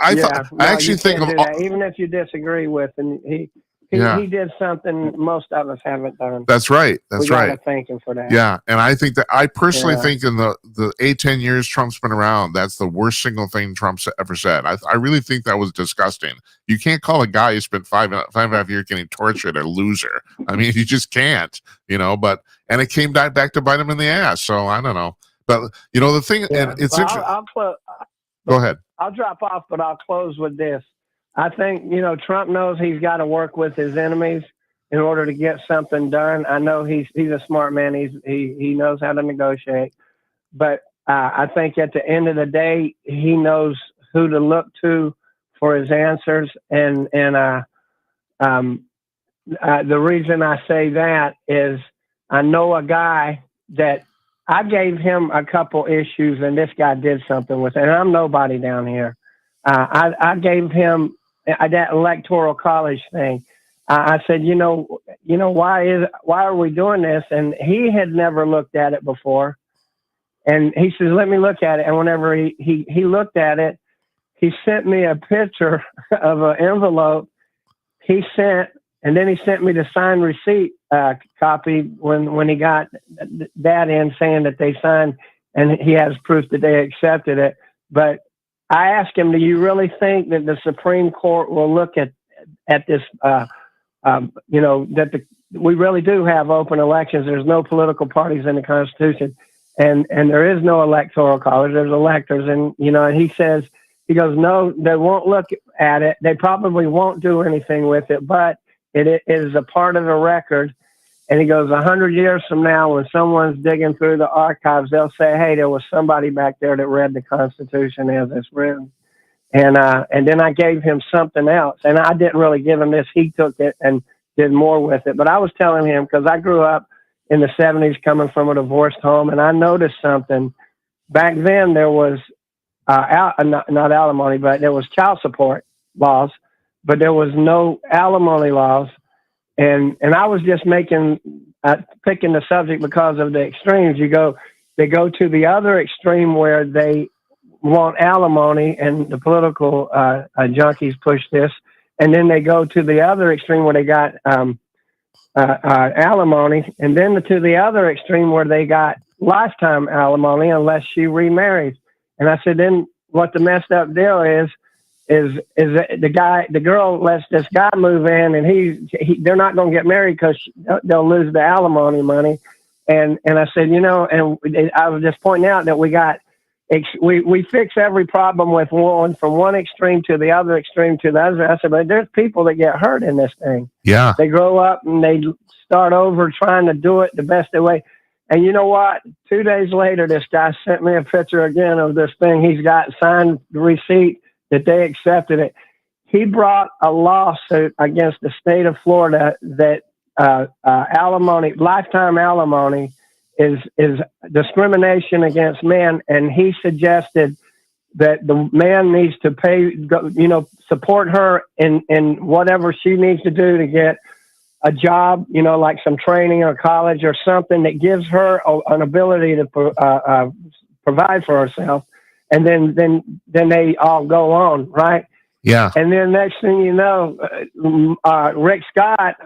actually think of even if you disagree with, and he did something most of us haven't done. That's right. We gotta thank him for that. Yeah, and I think that I personally think in the 8-10 years Trump's been around, that's the worst single thing Trump's ever said. I really think that was disgusting. You can't call a guy who spent 5.5 years getting tortured a loser. I mean, you just can't. But it came back to bite him in the ass. So I don't know. But the thing, and it's interesting. Go ahead. I'll drop off, but I'll close with this. I think, Trump knows he's got to work with his enemies in order to get something done. I know he's a smart man. He knows how to negotiate. But I think at the end of the day, he knows who to look to for his answers. And the reason I say that is I know a guy that I gave him a couple issues, and this guy did something with it. And I'm nobody down here. I gave him that electoral college thing. I said, why are we doing this? And he had never looked at it before. And he says, let me look at it. And whenever he looked at it, he sent me a picture of an envelope and then he sent me the signed receipt copy when he got that in, saying that they signed, and he has proof that they accepted it. But I asked him, do you really think that the Supreme Court will look at this, we really do have open elections. There's no political parties in the Constitution, and there is no electoral college. There's electors. And he goes, no, they won't look at it. They probably won't do anything with it. But it is a part of the record. And he goes, 100 years from now, when someone's digging through the archives, they'll say, hey, there was somebody back there that read the Constitution as it's written. And then I gave him something else. And I didn't really give him this. He took it and did more with it. But I was telling him, because I grew up in the 70s coming from a divorced home, and I noticed something. Back then, there was not alimony, but there was child support laws, but there was no alimony laws. And I was just picking the subject because of the extremes. They go to the other extreme where they want alimony, and the political junkies push this. And then they go to the other extreme where they got alimony, and then to the other extreme where they got lifetime alimony unless she remarries. And I said, then what the messed up deal is the girl lets this guy move in, and they're not going to get married because they'll lose the alimony money. And I said, and I was just pointing out that we fix every problem with one, from one extreme to the other extreme to the other. I said, but there's people that get hurt in this thing. Yeah. They grow up and they start over trying to do it the best way. And you know what? 2 days later, this guy sent me a picture again of this thing. He's got signed receipt that they accepted it. He brought a lawsuit against the state of Florida that alimony, lifetime alimony, is discrimination against men, and he suggested that the man needs to pay, support her in whatever she needs to do to get a job, like some training or college or something that gives her an ability to provide for herself. And then they all go on, right? Yeah. And then next thing you know, Rick Scott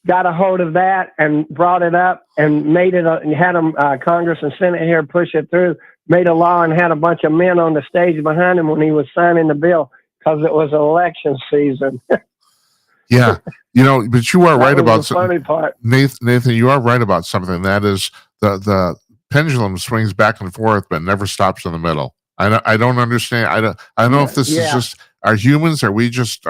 got a hold of that and brought it up and made it, and had them, Congress and Senate here push it through, made a law, and had a bunch of men on the stage behind him when he was signing the bill because it was election season. Yeah. But you are right about the funny part. Nathan, you are right about something. That is the pendulum swings back and forth, but never stops in the middle. I don't understand. I don't know if this is just, are humans, are we just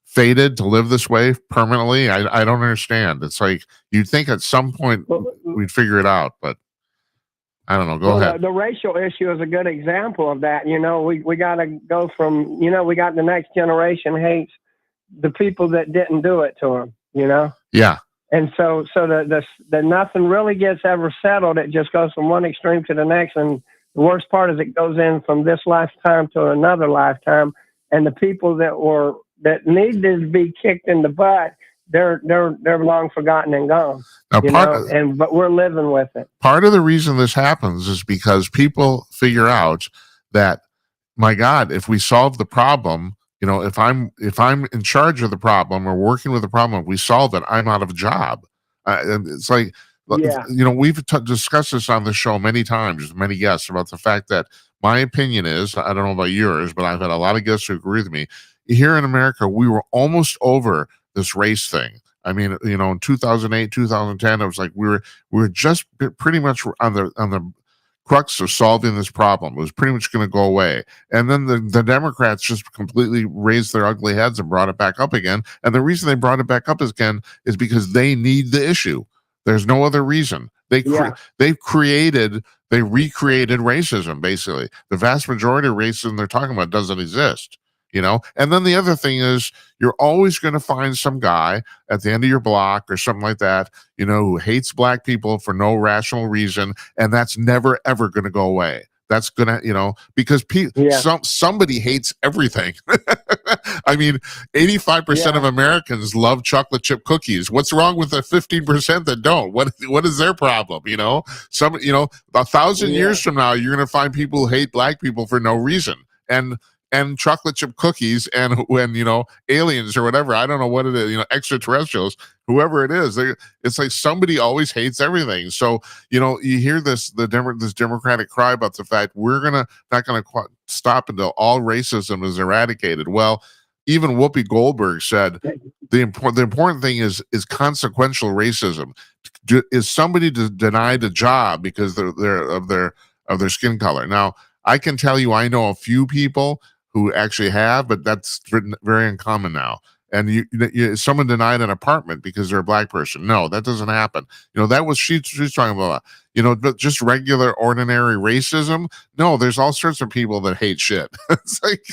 fated to live this way permanently? I don't understand. It's like, you'd think at some point we'd figure it out, but I don't know. Go ahead. The racial issue is a good example of that. We got to go from, we got the next generation hates the people that didn't do it to them, Yeah. And so the nothing really gets ever settled. It just goes from one extreme to the next. And the worst part is it goes in from this lifetime to another lifetime. And the people that needed to be kicked in the butt, they're long forgotten and gone. Now, but we're living with it. Part of the reason this happens is because people figure out that, my God, if we solve the problem, if I'm in charge of the problem or working with the problem, if we solve it, I'm out of a job. It's like, we've discussed this on the show many times with many guests about the fact that my opinion is, I don't know about yours, but I've had a lot of guests who agree with me. Here in America, we were almost over this race thing. I mean, in 2008, 2010, it was like we were just pretty much on the crux of solving this problem. It was pretty much going to go away. And then the Democrats just completely raised their ugly heads and brought it back up again. And the reason they brought it back up again is because they need the issue. There's no other reason. They recreated racism, basically. The vast majority of racism they're talking about doesn't exist. And then the other thing is, you're always going to find some guy at the end of your block or something like that, who hates black people for no rational reason, and that's never ever going to go away. That's gonna, because somebody hates everything. I mean, 85% of Americans love chocolate chip cookies. What's wrong with the 15% that don't? What is their problem? 1,000 years from now, you're gonna find people who hate black people for no reason. And chocolate chip cookies and when aliens or whatever, I don't know what it is, extraterrestrials, whoever it is, it's like somebody always hates everything. So you hear this Democratic cry about the fact we're not gonna stop until all racism is eradicated. Well, even Whoopi Goldberg said the important thing is consequential racism. Is somebody denied a job because of their skin color? Now, I can tell you, I know a few people who actually have, but that's very uncommon now. and someone denied an apartment because they're a black person. No, that doesn't happen. That was she's talking about. But just regular, ordinary racism. No, there's all sorts of people that hate shit. It's like,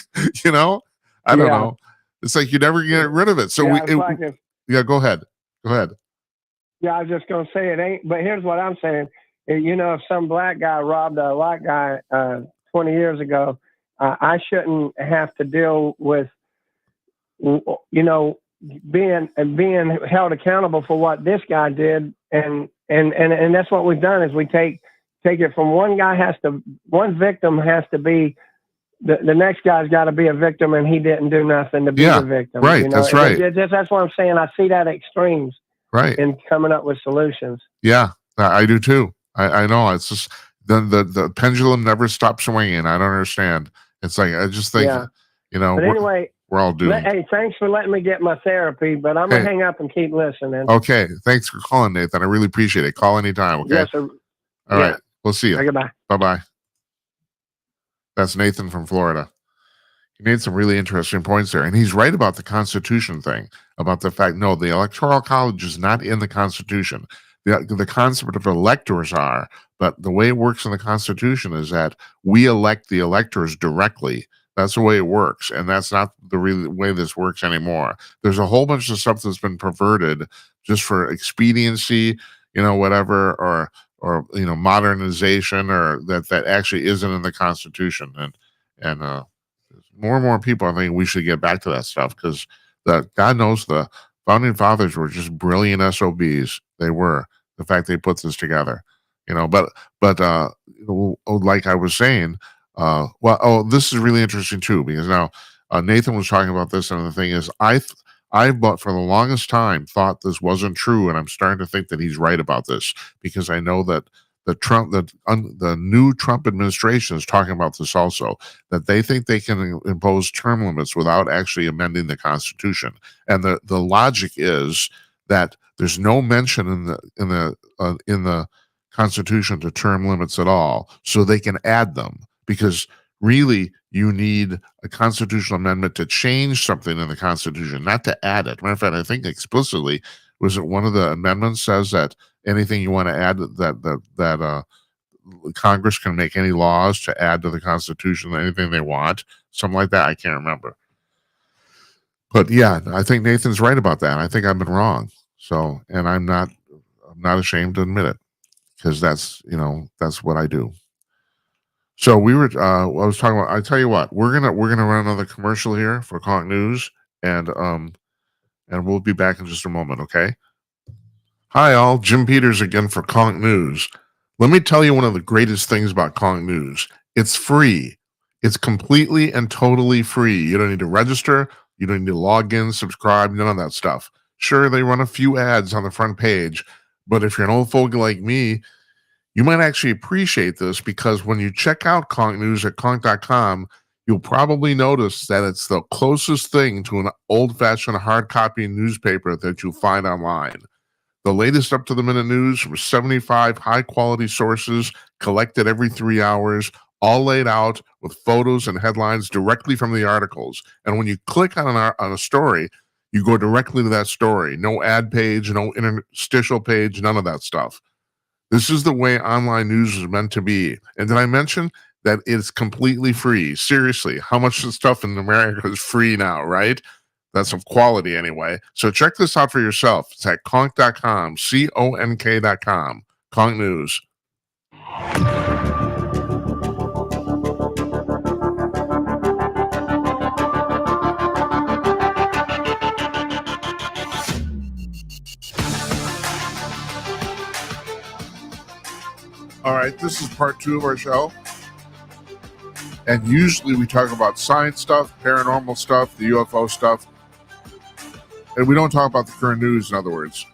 I don't know. It's like you never get rid of it. So yeah, go ahead. Go ahead. Yeah, I was just gonna say it ain't. But here's what I'm saying. If some black guy robbed a white guy 20 years ago, I shouldn't have to deal with, being held accountable for what this guy did, and that's what we've done is we take it from one victim has to be the next guy's got to be a victim, and he didn't do nothing to be the victim. Right, that's right. That's what I'm saying. I see that extremes. Right. In coming up with solutions. Yeah, I do too. I know. It's just the pendulum never stops swinging. I don't understand. It's like I just think, But anyway, we're all doomed. Hey, thanks for letting me get my therapy, but I'm gonna hang up and keep listening. Okay, thanks for calling, Nathan. I really appreciate it. Call anytime. Okay. Yes, sir. All right. We'll see you. Goodbye. Bye. That's Nathan from Florida. He made some really interesting points there. And he's right about the Constitution thing, about the fact, no, the Electoral College is not in the Constitution. The concept of electors are, but the way it works in the Constitution is that we elect the electors directly. That's the way it works. And that's not the real way this works anymore. There's a whole bunch of stuff that's been perverted just for expediency, whatever, or modernization, or that actually isn't in the Constitution. And more and more people, I think we should get back to that stuff, because God knows the founding fathers were just brilliant SOBs. They were. The fact they put this together, but like I was saying, this is really interesting too, because now Nathan was talking about this, and the thing is, I've but for the longest time thought this wasn't true, and I'm starting to think that he's right about this, because I know that the new Trump administration is talking about this also, that they think they can impose term limits without actually amending the Constitution. And the logic is that there's no mention in the Constitution to term limits at all, so they can add them, because really you need a constitutional amendment to change something in the Constitution, not to add it. Matter of fact, I think explicitly was it one of the amendments says that anything you want to add, that Congress can make any laws to add to the Constitution, anything they want, something like that. I can't remember. But yeah, I think Nathan's right about that. I think I've been wrong. So, and I'm not ashamed to admit it, because that's what I do. So we were, I was talking about, I tell you what, we're gonna run another commercial here for Conk News, and we'll be back in just a moment. Okay. Hi all, Jim Peters again for Conk News. Let me tell you one of the greatest things about Conk News. It's free. It's completely and totally free. You don't need to register. You don't need to log in, subscribe, none of that stuff. Sure, they run a few ads on the front page, but if you're an old fogey like me, you might actually appreciate this, because when you check out Conk News at conk.com, you'll probably notice that it's the closest thing to an old-fashioned hard copy newspaper that you'll find online. The latest up-to-the-minute news from 75 high-quality sources collected every 3 hours, all laid out with photos and headlines directly from the articles. And when you click on a story, you go directly to that story. No ad page, no interstitial page, none of that stuff. This is the way online news is meant to be. And did I mention that it's completely free? Seriously, how much of the stuff in America is free now, right? That's of quality anyway. So check this out for yourself. It's at conk.com, CONK.com. Conk News. All right, this is part 2 of our show. And usually we talk about science stuff, paranormal stuff, the UFO stuff. And we don't talk about the current news, in other words.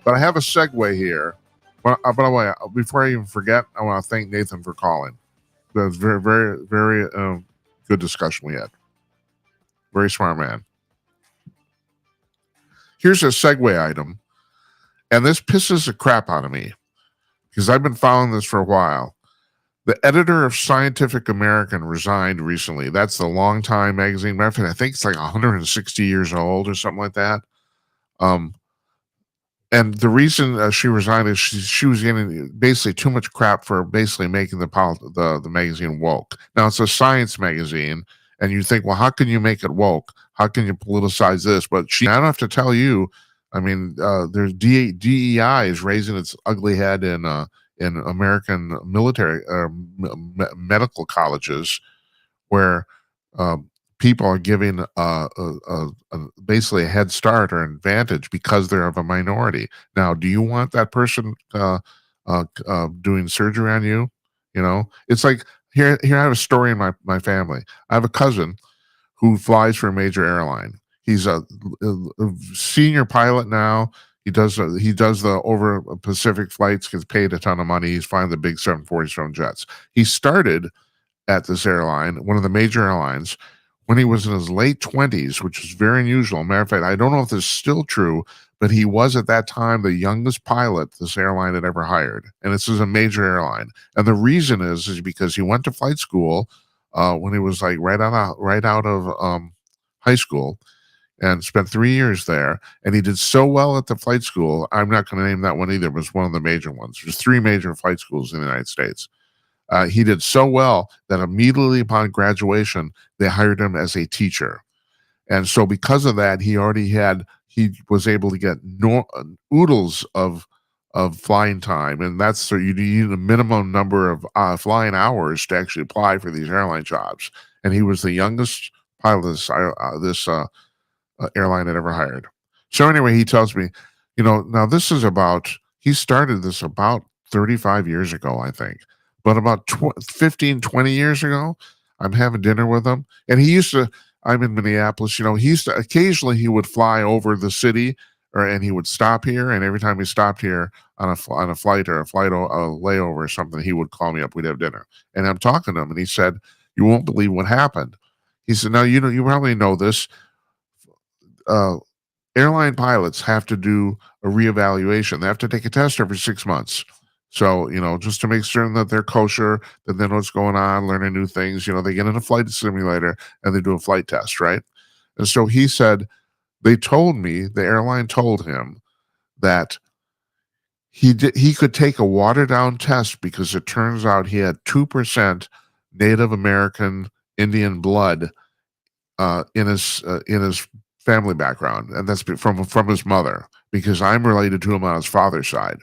But I have a segue here. By the way, before I even forget, I want to thank Nathan for calling. That was very, very, very good discussion we had. Very smart man. Here's a segue item. And this pisses the crap out of me, because I've been following this for a while. The editor of Scientific American resigned recently. That's the Longtime magazine. Matter of fact, I think it's like 160 years old or something like that. And the reason she resigned is she was getting basically too much crap for basically making the magazine woke. Now it's a science magazine, and you think, well, how can you make it woke? How can you politicize this? But I don't have to tell you. I mean, there's DEI is raising its ugly head in American military medical colleges, where people are giving basically a head start or advantage because they're of a minority. Now, do you want that person doing surgery on you? You know, it's like here I have a story in my family. I have a cousin who flies for a major airline. He's a senior pilot now. He does the over Pacific flights, gets paid a ton of money. He's flying the big 747 jets. He started at this airline, one of the major airlines, when he was in his late 20s, which is very unusual. Matter of fact, I don't know if this is still true, but he was at that time the youngest pilot this airline had ever hired. And this is a major airline. And the reason is because he went to flight school when he was like right out of high school, and spent 3 years there. And he did so well at the flight school. I'm not going to name that one either, but it's one of the major ones. There's 3 major flight schools in the United States. He did so well that immediately upon graduation, they hired him as a teacher. And so because of that, he was able to get oodles of flying time. And that's so you need a minimum number of flying hours to actually apply for these airline jobs. And he was the youngest pilot this airline had ever hired. So anyway, he tells me, now this is he started this about 35 years ago, I think. But about 15, 20 years ago, I'm having dinner with him. And I'm in Minneapolis, occasionally he would fly over the city and he would stop here. And every time he stopped here on a flight or a layover or something, he would call me up. We'd have dinner. And I'm talking to him and he said, you won't believe what happened. He said, now, you probably know this. Airline pilots have to do a reevaluation. They have to take a test every 6 months. So, just to make certain that they're kosher, that they know what's going on, learning new things. They get in a flight simulator and they do a flight test, right? And so he said, the airline told him that he could take a watered down test because it turns out he had 2% Native American Indian blood in his family background, and that's from his mother, because I'm related to him on his father's side.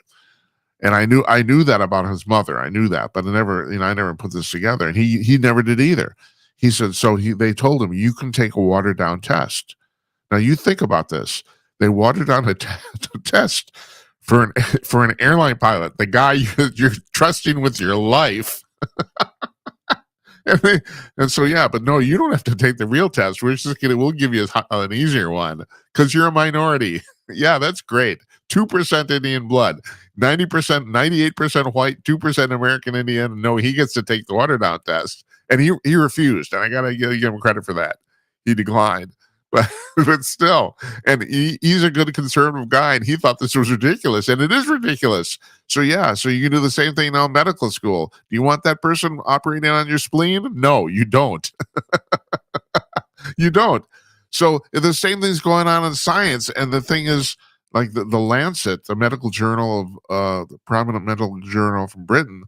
And I knew that about his mother. I knew that, but I never put this together. And he never did either. He said, they told him, you can take a watered down test. Now you think about this. They watered down a test for an airline pilot, the guy you're trusting with your life. And so, yeah, but no, you don't have to take the real test. We'll give you an easier one because you're a minority. Yeah, that's great. 2% Indian blood, 90%, 98% white, 2% American Indian. No, he gets to take the watered down test. And he refused. And I got to give him credit for that. He declined. But still, and he's a good conservative guy, and he thought this was ridiculous, and it is ridiculous. So yeah, so you can do the same thing now in medical school. Do you want that person operating on your spleen? No, you don't. You don't. So the same thing's going on in science, and the thing is, like the Lancet, the medical journal of the prominent medical journal from Britain,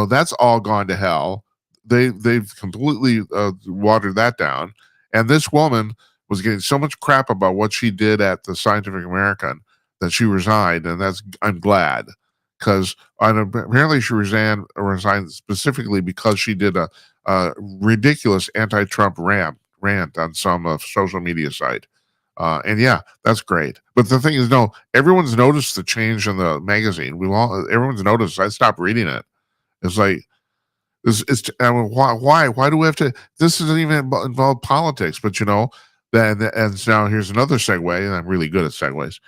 that's all gone to hell. They've completely watered that down, and this woman was getting so much crap about what she did at the Scientific American that she resigned, and I'm glad, because apparently she resigned specifically because she did a ridiculous anti-Trump rant on some social media site, and yeah, that's great. But the thing is, no, everyone's noticed the change in the magazine. Everyone's noticed. I stopped reading it. It's like, why do we have to? This doesn't even involve politics, but and now here's another segue, and I'm really good at segues.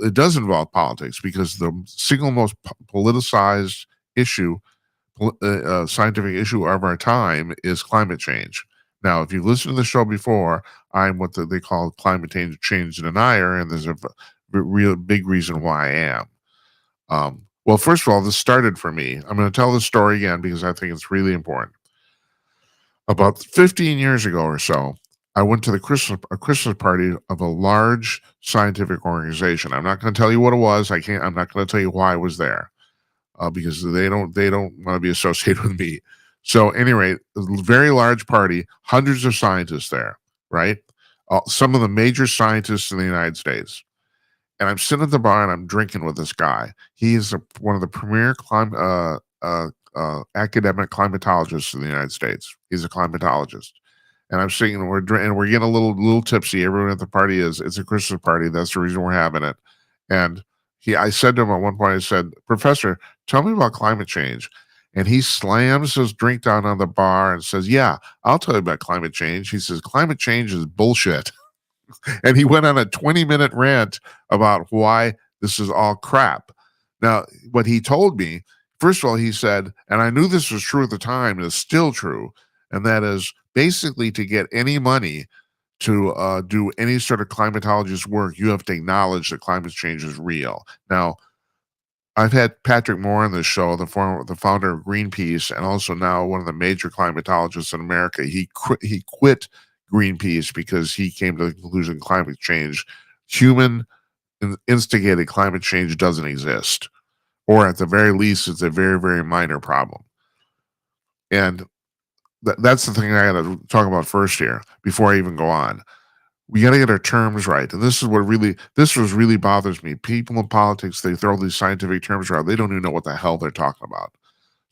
It does involve politics because the single most politicized issue, scientific issue of our time is climate change. Now, if you've listened to the show before, I'm what they call climate change denier, and there's a real big reason why I am. Well, first of all, this started for me. I'm going to tell this story again because I think it's really important. About 15 years ago or so, I went to a Christmas party of a large scientific organization. I'm not going to tell you what it was. I'm not going to tell you why I was there because they don't want to be associated with me. So, anyway, a very large party, hundreds of scientists there, right? Some of the major scientists in the United States. And I'm sitting at the bar and I'm drinking with this guy. He is one of the premier academic climatologists in the United States. He's a climatologist, and I'm sitting and we're getting a little tipsy. Everyone at the party is. It's a Christmas party. That's the reason we're having it. And I said to him at one point, I said, "Professor, tell me about climate change." And he slams his drink down on the bar and says, "Yeah, I'll tell you about climate change." He says, "Climate change is bullshit." And he went on a 20-minute rant about why this is all crap. Now, what he told me, first of all, he said, and I knew this was true at the time, and it's still true, and that is basically to get any money to do any sort of climatologist work, you have to acknowledge that climate change is real. Now, I've had Patrick Moore on this show, the founder of Greenpeace, and also now one of the major climatologists in America. He quit Greenpeace because he came to the conclusion climate change, human instigated climate change doesn't exist, or at the very least, it's a very, very minor problem. And that's the thing I got to talk about first here before I even go on. We got to get our terms right. And this really bothers me. People in politics, they throw these scientific terms around. They don't even know what the hell they're talking about.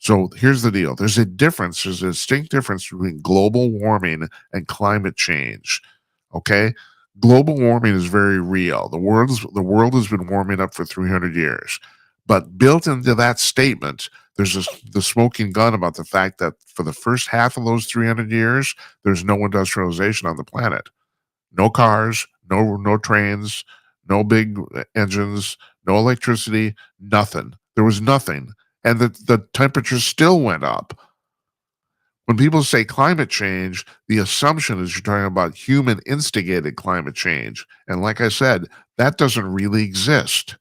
So here's the deal. There's a distinct difference between global warming and climate change. Okay? Global warming is very real. The world has been warming up for 300 years. But built into that statement, there's the smoking gun about the fact that for the first half of those 300 years, there's no industrialization on the planet. No cars, no trains, no big engines, no electricity, nothing. There was nothing. And the temperature still went up. When people say climate change, the assumption is you're talking about human instigated climate change. And like I said, that doesn't really exist.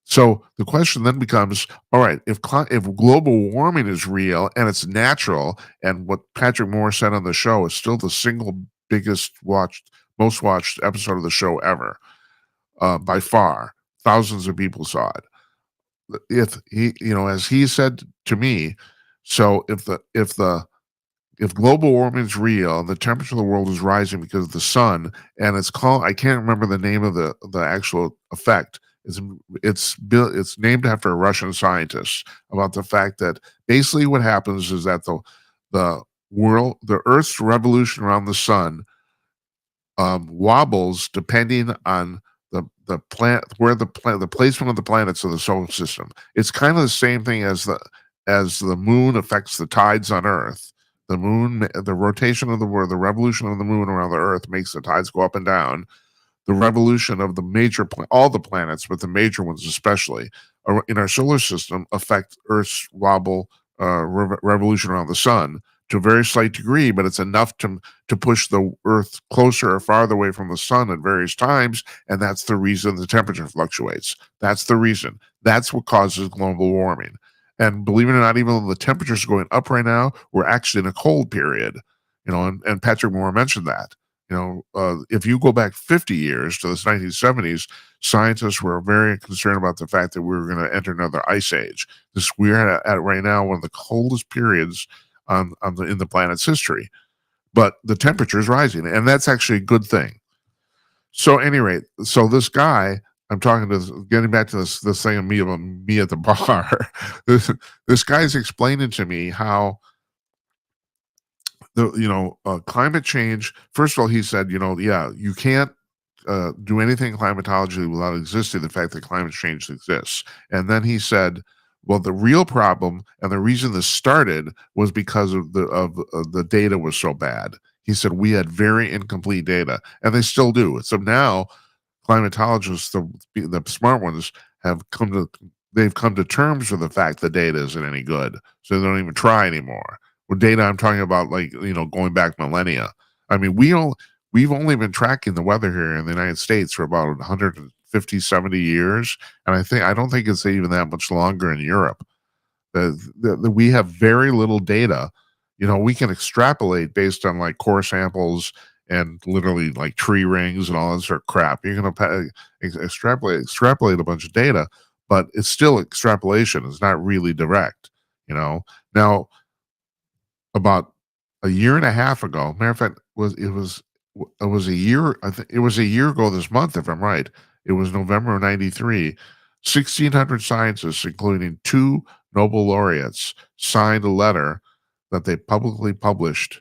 So the question then becomes, all right, if global warming is real and it's natural, and what Patrick Moore said on the show is still the single most watched episode of the show ever, by far, thousands of people saw it. If he, as he said to me, so if global warming is real, the temperature of the world is rising because of the sun, and I can't remember the name of the actual effect. It's named after a Russian scientist, about the fact that basically what happens is that the Earth's revolution around the sun wobbles depending on the placement of the planets of the solar system. It's kind of the same thing as the moon affects the tides on Earth. The rotation of the revolution of the moon around the Earth makes the tides go up and down. The revolution of all the planets, but the major ones especially, in our solar system affect Earth's revolution around the sun to a very slight degree, but it's enough to push the Earth closer or farther away from the sun at various times, and that's the reason the temperature fluctuates. That's the reason. That's what causes global warming. And believe it or not, even though the temperatures are going up right now, we're actually in a cold period. And Patrick Moore mentioned that. If you go back 50 years to the 1970s, scientists were very concerned about the fact that we were going to enter another ice age. We're at right now one of the coldest periods in the planet's history, but the temperature is rising, and that's actually a good thing. So, at any rate, this guy I'm talking to, getting back to this thing of me at the bar, this guy's explaining to me how climate change. First of all, he said, you can't do anything climatology without existing the fact that climate change exists. And then he said, well, the real problem and the reason this started was because of the data was so bad. He said we had very incomplete data, and they still do. So now climatologists, the smart ones, they've come to terms with the fact the data isn't any good, so they don't even try anymore. With data, I'm talking about going back millennia. I mean, we've only been tracking the weather here in the United States for about 150 50, 70 years. And I don't think it's even that much longer in Europe. We have very little data. We can extrapolate based on like core samples and literally like tree rings and all that sort of crap. You're going to extrapolate a bunch of data, but it's still extrapolation. It's not really direct. Now, about a year and a half ago, matter of fact, it was a year. I think it was a year ago this month, if I'm right. It was November of '93. 1,600 scientists, including 2 Nobel laureates, signed a letter that they publicly published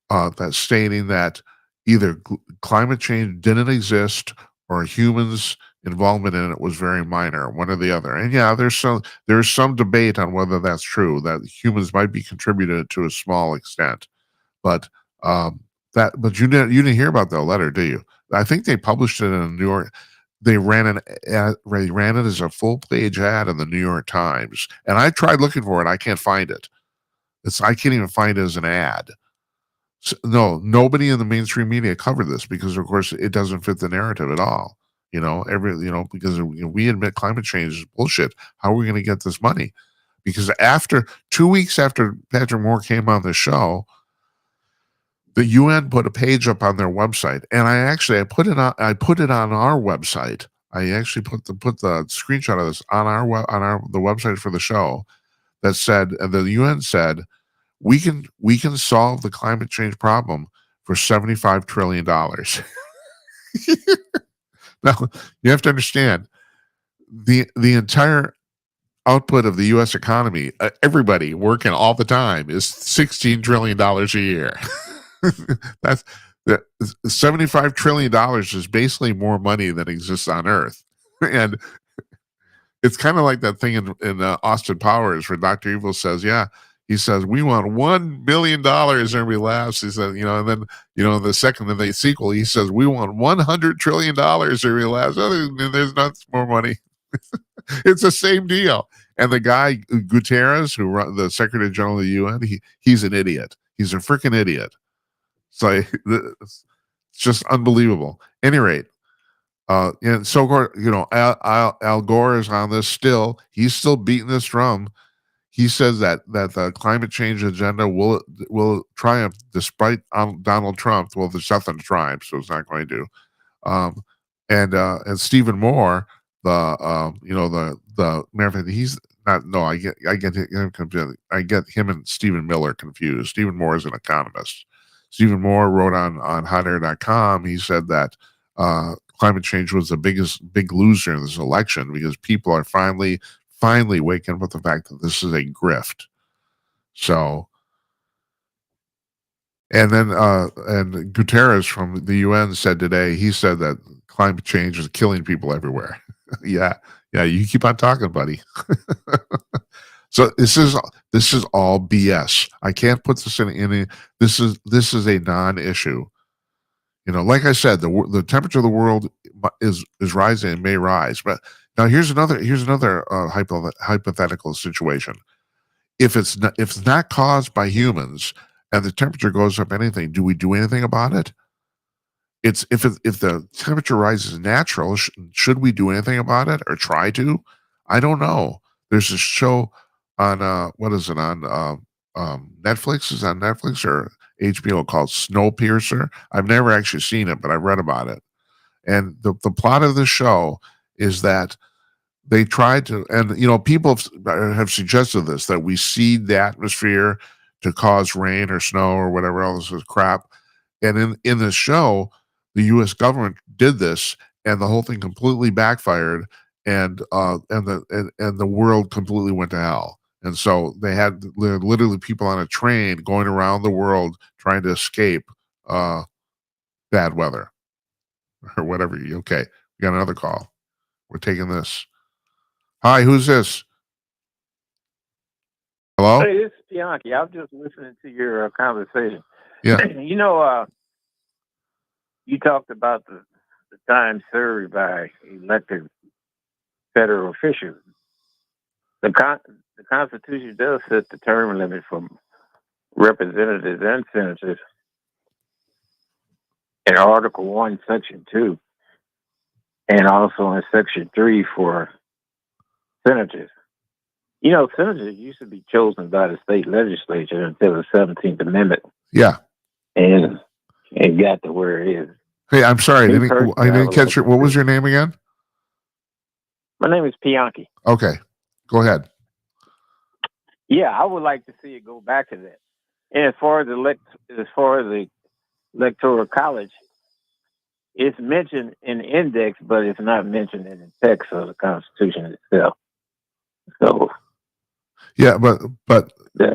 that stating that either climate change didn't exist or humans' involvement in it was very minor, one or the other. And yeah, there's some debate on whether that's true, that humans might be contributed to a small extent. But but you didn't hear about that letter, do you? I think they published it in a New York. They ran it as a full page ad in the New York Times, and I tried looking for it. I can't find it. I can't even find it as an ad. So, no, nobody in the mainstream media covered this because, of course, it doesn't fit the narrative at all. Because we admit climate change is bullshit. How are we going to get this money? Because after 2 weeks after Patrick Moore came on the show, the UN put a page up on their website, and I put it on our website. I actually put the screenshot of this on the website for the show that said, and the UN said, we can solve the climate change problem for $75 trillion. Now, you have to understand the entire output of the U.S. economy, everybody working all the time, is $16 trillion a year. That's $75 trillion is basically more money than exists on Earth. And it's kind of like that thing in Austin Powers where Dr. Evil says, yeah, he says, we want $1 billion, and everybody laughs. He said, and then, in the sequel, he says, we want $100 trillion, and everybody laughs. There's not more money. It's the same deal. And the guy, Guterres, the Secretary General of the UN, he's an idiot. He's a freaking idiot. So it's just unbelievable. Any rate, and so Al Gore is on this still. He's still beating this drum. He says that the climate change agenda will triumph despite Donald Trump. Well, there's nothing to triumph, so it's not going to. And Stephen Moore, the matter of fact, he's not. No, I get him confused. I get him and Stephen Miller confused. Stephen Moore is an economist. Stephen Moore wrote on hotair.com. He said that climate change was the big loser in this election because people are finally waking up with the fact that this is a grift. So, and then and Guterres from the UN said today, he said that climate change is killing people everywhere. yeah, you keep on talking, buddy. So this is all BS. I can't put this in any. This is a non-issue. Like I said, the temperature of the world is rising and may rise. But now here's another hypothetical situation. If it's not caused by humans and the temperature goes up anything, do we do anything about it? If the temperature rises natural, should we do anything about it or try to? I don't know. There's a show on what is it on Netflix? Is it on Netflix or HBO called Snowpiercer? I've never actually seen it, but I read about it. And the plot of the show is that they tried to, and people have suggested this, that we seed the atmosphere to cause rain or snow or whatever else is crap. And in the show, the U.S. government did this, and the whole thing completely backfired, and the world completely went to hell. And so they had literally people on a train going around the world trying to escape bad weather or whatever. Okay, we got another call. We're taking this. Hi, who's this? Hello? Hey, this is Bianchi. I was just listening to your conversation. Yeah. You talked about the time served by elected federal officials. The Constitution does set the term limit for representatives and senators in Article 1, Section 2. and also in Section 3 for senators. You know, senators used to be chosen by the state legislature until the 17th Amendment. Yeah. And it got to where it is. Hey, I'm sorry. I didn't catch your, what was your name again? My name is Pianki. Okay. Go ahead. Yeah, I would like to see it go back to that. And as far as the electoral college, it's mentioned in the index, but it's not mentioned in the text of the Constitution itself. So, yeah, but yeah.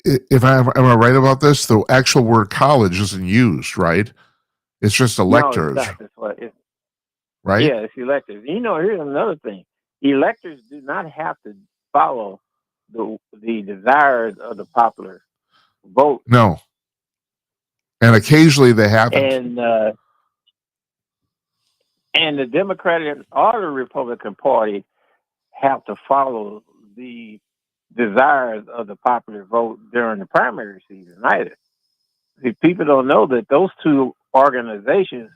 If am I right about this? The actual word college isn't used, right? It's just electors. No, it's not. That's what it's, right? Yeah, it's electors. You know, here's another thing: electors do not have to follow the desires of the popular vote. No, and occasionally they haven't. And the Democratic or the Republican Party have to follow the desires of the popular vote during the primary season either. See, people don't know that those two organizations,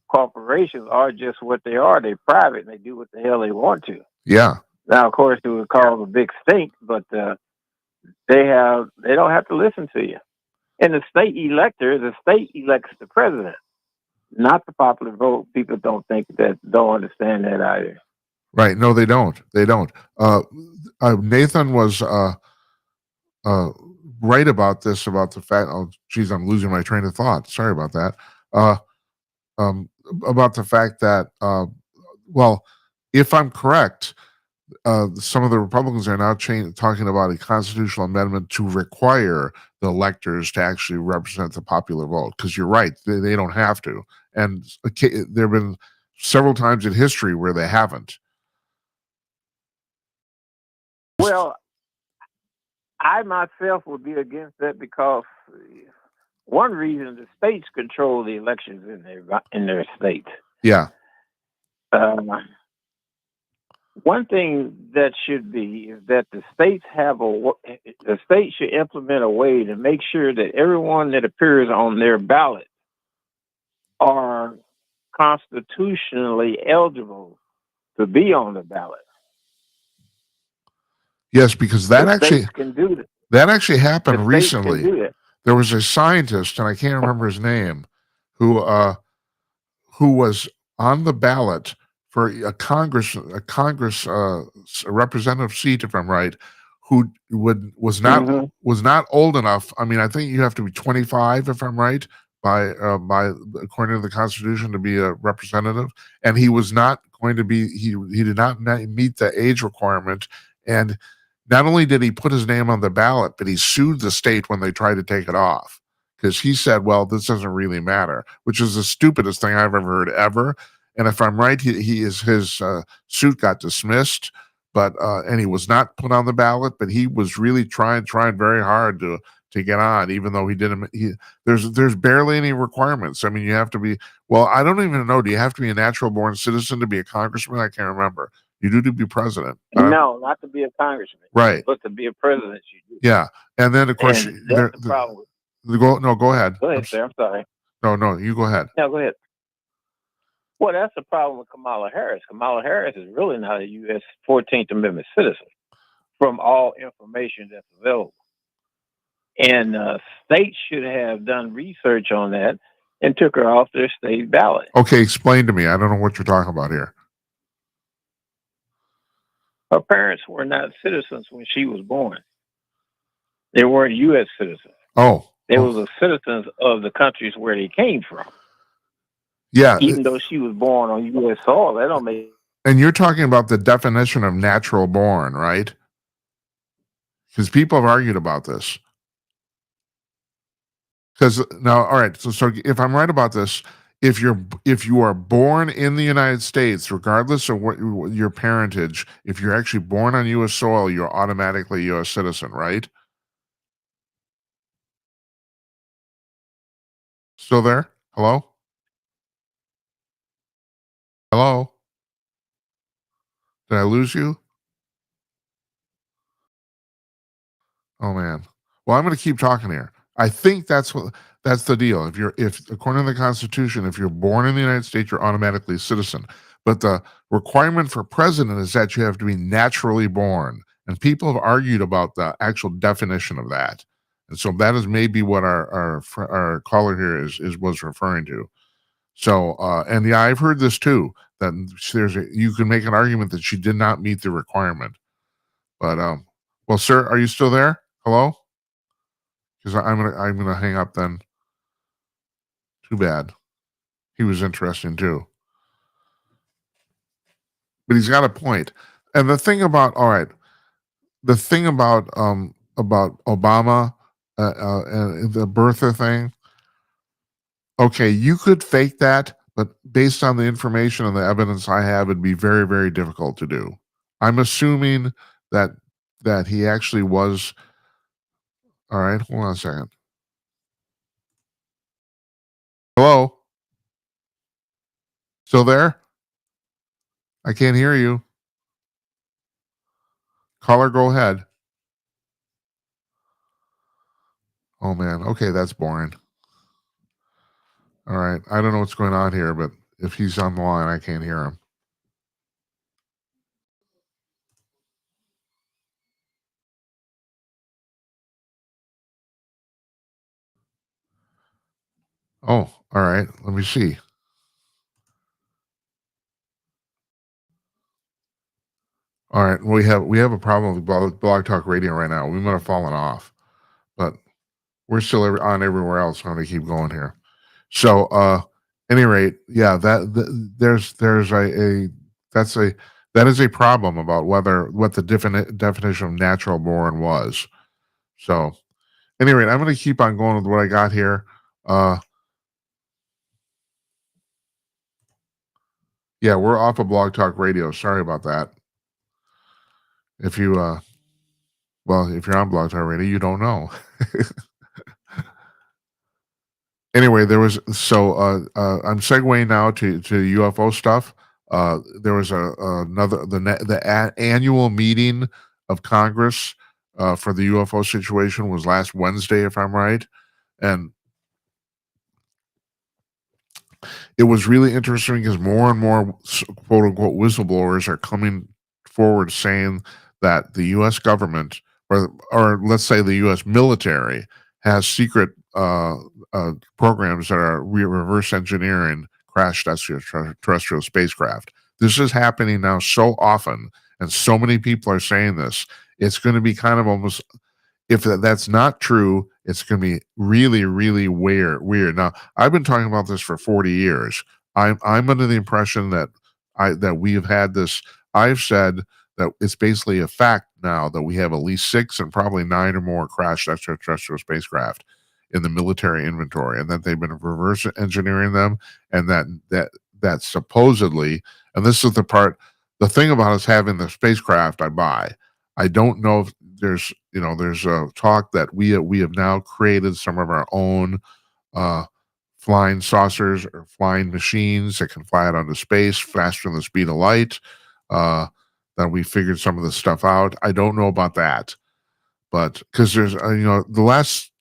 corporations, are just what they are. They're private and they do what the hell they want to. Yeah. Now, of course, it would cause a big stink, but they don't have to listen to you. And the state elects the president, not the popular vote. People don't understand that either. Right. No, they don't. They don't. Nathan was right about this, about the fact, oh, geez, I'm losing my train of thought. Sorry about that. About the fact that, well, if I'm correct, some of the Republicans are now talking about a constitutional amendment to require the electors to actually represent the popular vote. Because you're right, they don't have to. And there have been several times in history where they haven't. Well, I myself would be against that because one reason the states control the elections in their states. Yeah. One thing that should be is that the states should implement a way to make sure that everyone that appears on their ballot are constitutionally eligible to be on the ballot. Yes, because that actually can do that. That actually happened recently. Can do that. There was a scientist, and I can't remember his name, who was on the ballot for a representative seat, if I'm right, who was not old enough. I mean, I think you have to be 25, if I'm right, by according to the Constitution, to be a representative, and he was not going to be. He did not meet the age requirement, and not only did he put his name on the ballot, but he sued the state when they tried to take it off, because he said, well, this doesn't really matter, which is the stupidest thing I've ever heard ever. And if I'm right, his suit got dismissed, but and he was not put on the ballot, but he was really trying very hard to get on, even though he didn't. There's barely any requirements. I mean, you have to be, well, I don't even know. Do you have to be a natural born citizen to be a congressman? I can't remember. You do to be president. No, not to be a congressman. Right. But to be a president, you do. Yeah. And then, of course, that's the problem. Go ahead. Go ahead, sir. I'm sorry. No, you go ahead. No, go ahead. Well, that's the problem with Kamala Harris. Kamala Harris is really not a U.S. 14th Amendment citizen from all information that's available. And states should have done research on that and took her off their state ballot. Okay, explain to me. I don't know what you're talking about here. Her parents were not citizens when she was born. They weren't U.S. citizens. They were the citizens of the countries where they came from. Yeah. Even though she was born on U.S. soil, that don't make. And you're talking about the definition of natural born, right? Because people have argued about this. Because now, all right. So if I'm right about this, if you are born in the United States, regardless of what your parentage, if you're actually born on U.S. soil, you're automatically a U.S. citizen, right? Still there? Hello? Hello? Did I lose you? Oh, man. Well, I'm going to keep talking here. I think that's the deal. If according to the Constitution, if you're born in the United States, you're automatically a citizen. But the requirement for president is that you have to be naturally born. And people have argued about the actual definition of that. And so that is maybe what our caller here was referring to. So and yeah, I've heard this too, that you can make an argument that she did not meet the requirement. But well, sir, are you still there? Hello? Because I'm gonna hang up then. Too bad. He was interesting too. But he's got a point. And the thing about about Obama and the birther thing, okay, you could fake that, but based on the information and the evidence I have, it'd be very, very difficult to do. I'm assuming that he actually was. All right, hold on a second. Hello? Still there? I can't hear you. Caller, go ahead. Oh man, okay, that's boring. All right, I don't know what's going on here, but if he's on the line, I can't hear him. Oh, all right. Let me see. All right, we have a problem with Blog Talk Radio right now. We might have fallen off, but we're still on everywhere else. I'm going to keep going here. So, any rate, yeah, there's that is a problem about what the definition of natural born was. So, any rate, I'm going to keep on going with what I got here. Yeah, we're off of Blog Talk Radio. Sorry about that. If you if you're on Blog Talk Radio, you don't know. Anyway, there was I'm segueing now to UFO stuff. There was the annual meeting of Congress for the UFO situation was last Wednesday, if I'm right, and it was really interesting because more and more quote unquote whistleblowers are coming forward saying that the U.S. government or let's say the U.S. military has secret programs that are reverse engineering crashed terrestrial spacecraft. This is happening now so often, and so many people are saying this. It's going to be kind of almost, if that's not true, it's going to be really, really weird. Now, I've been talking about this for 40 years. I'm under the impression that we have had this. I've said that it's basically a fact now that we have at least 6 and probably 9 or more crashed extraterrestrial spacecraft in the military inventory, and that they've been reverse engineering them, and that supposedly, and this is the thing about us having the spacecraft I buy. I don't know if there's a talk that we have now created some of our own flying saucers or flying machines that can fly out into space faster than the speed of light. That we figured some of this stuff out. I don't know about that, but because there's the last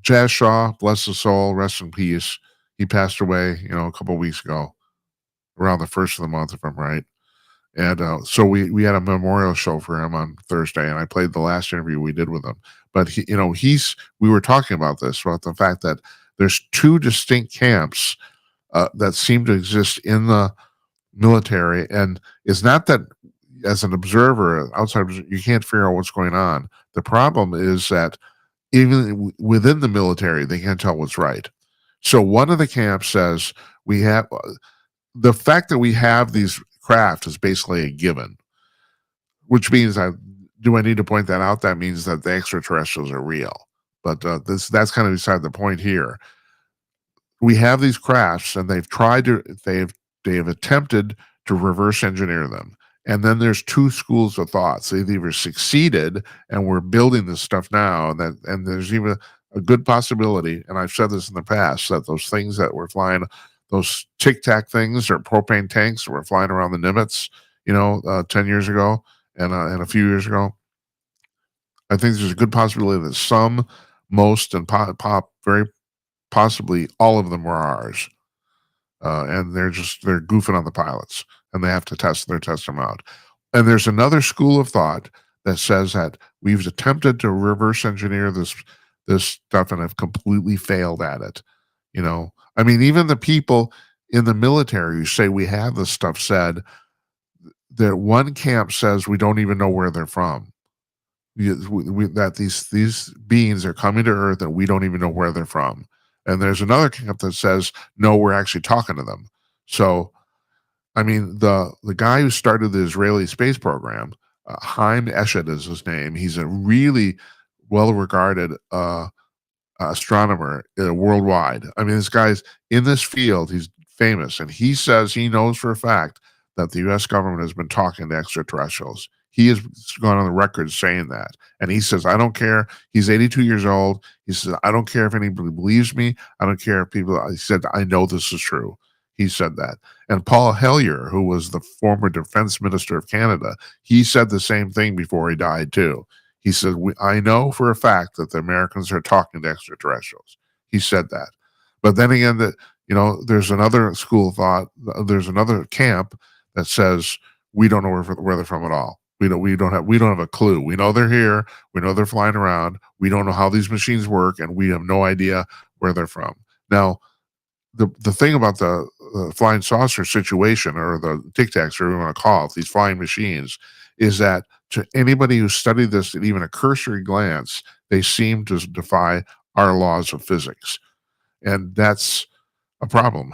Jazz Shaw, bless his soul, rest in peace. He passed away, a couple of weeks ago, around the first of the month, if I'm right. And so we had a memorial show for him on Thursday, and I played the last interview we did with him. But we were talking about the fact that there's 2 distinct camps that seem to exist in the military, and it's not that as an observer, outside, you can't figure out what's going on. The problem is that even within the military, they can't tell what's right. So one of the camps says we have the fact that we have these craft is basically a given, which means do I need to point that out? That means that the extraterrestrials are real. But that's kind of beside the point here. We have these crafts, and they've attempted to reverse engineer them. And then there's 2 schools of thought. So they've either succeeded, and we're building this stuff now, and there's even a good possibility, and I've said this in the past, that those things that were flying, those Tic Tac things or propane tanks that were flying around the Nimitz, 10 years ago and a few years ago, I think there's a good possibility that some most and very possibly all of them were ours. And they're goofing on the pilots, and they have to test them out. And there's another school of thought that says that we've attempted to reverse engineer this stuff and have completely failed at it. I mean, even the people in the military who say we have this stuff said that one camp says we don't even know where they're from. That these beings are coming to Earth and we don't even know where they're from. And there's another camp that says, no, we're actually talking to them. So, I mean, the guy who started the Israeli space program, Haim Eshed is his name. He's a really well-regarded astronomer worldwide. I mean, this guy's in this field. He's famous. And he says he knows for a fact that the U.S. government has been talking to extraterrestrials. He has gone on the record saying that. And he says, I don't care. He's 82 years old. He says, I don't care if anybody believes me. I don't care if people, he said, I know this is true. He said that. And Paul Hellyer, who was the former defense minister of Canada, he said the same thing before he died too. He said, I know for a fact that the Americans are talking to extraterrestrials. He said that. But then again, there's another school of thought, there's another camp that says we don't know where they're from at all. We don't have a clue. We know they're here. We know they're flying around. We don't know how these machines work, and we have no idea where they're from. Now, the thing about the flying saucer situation, or the Tic Tacs, or whatever you want to call it, these flying machines, is that to anybody who studied this at even a cursory glance, they seem to defy our laws of physics, and that's a problem.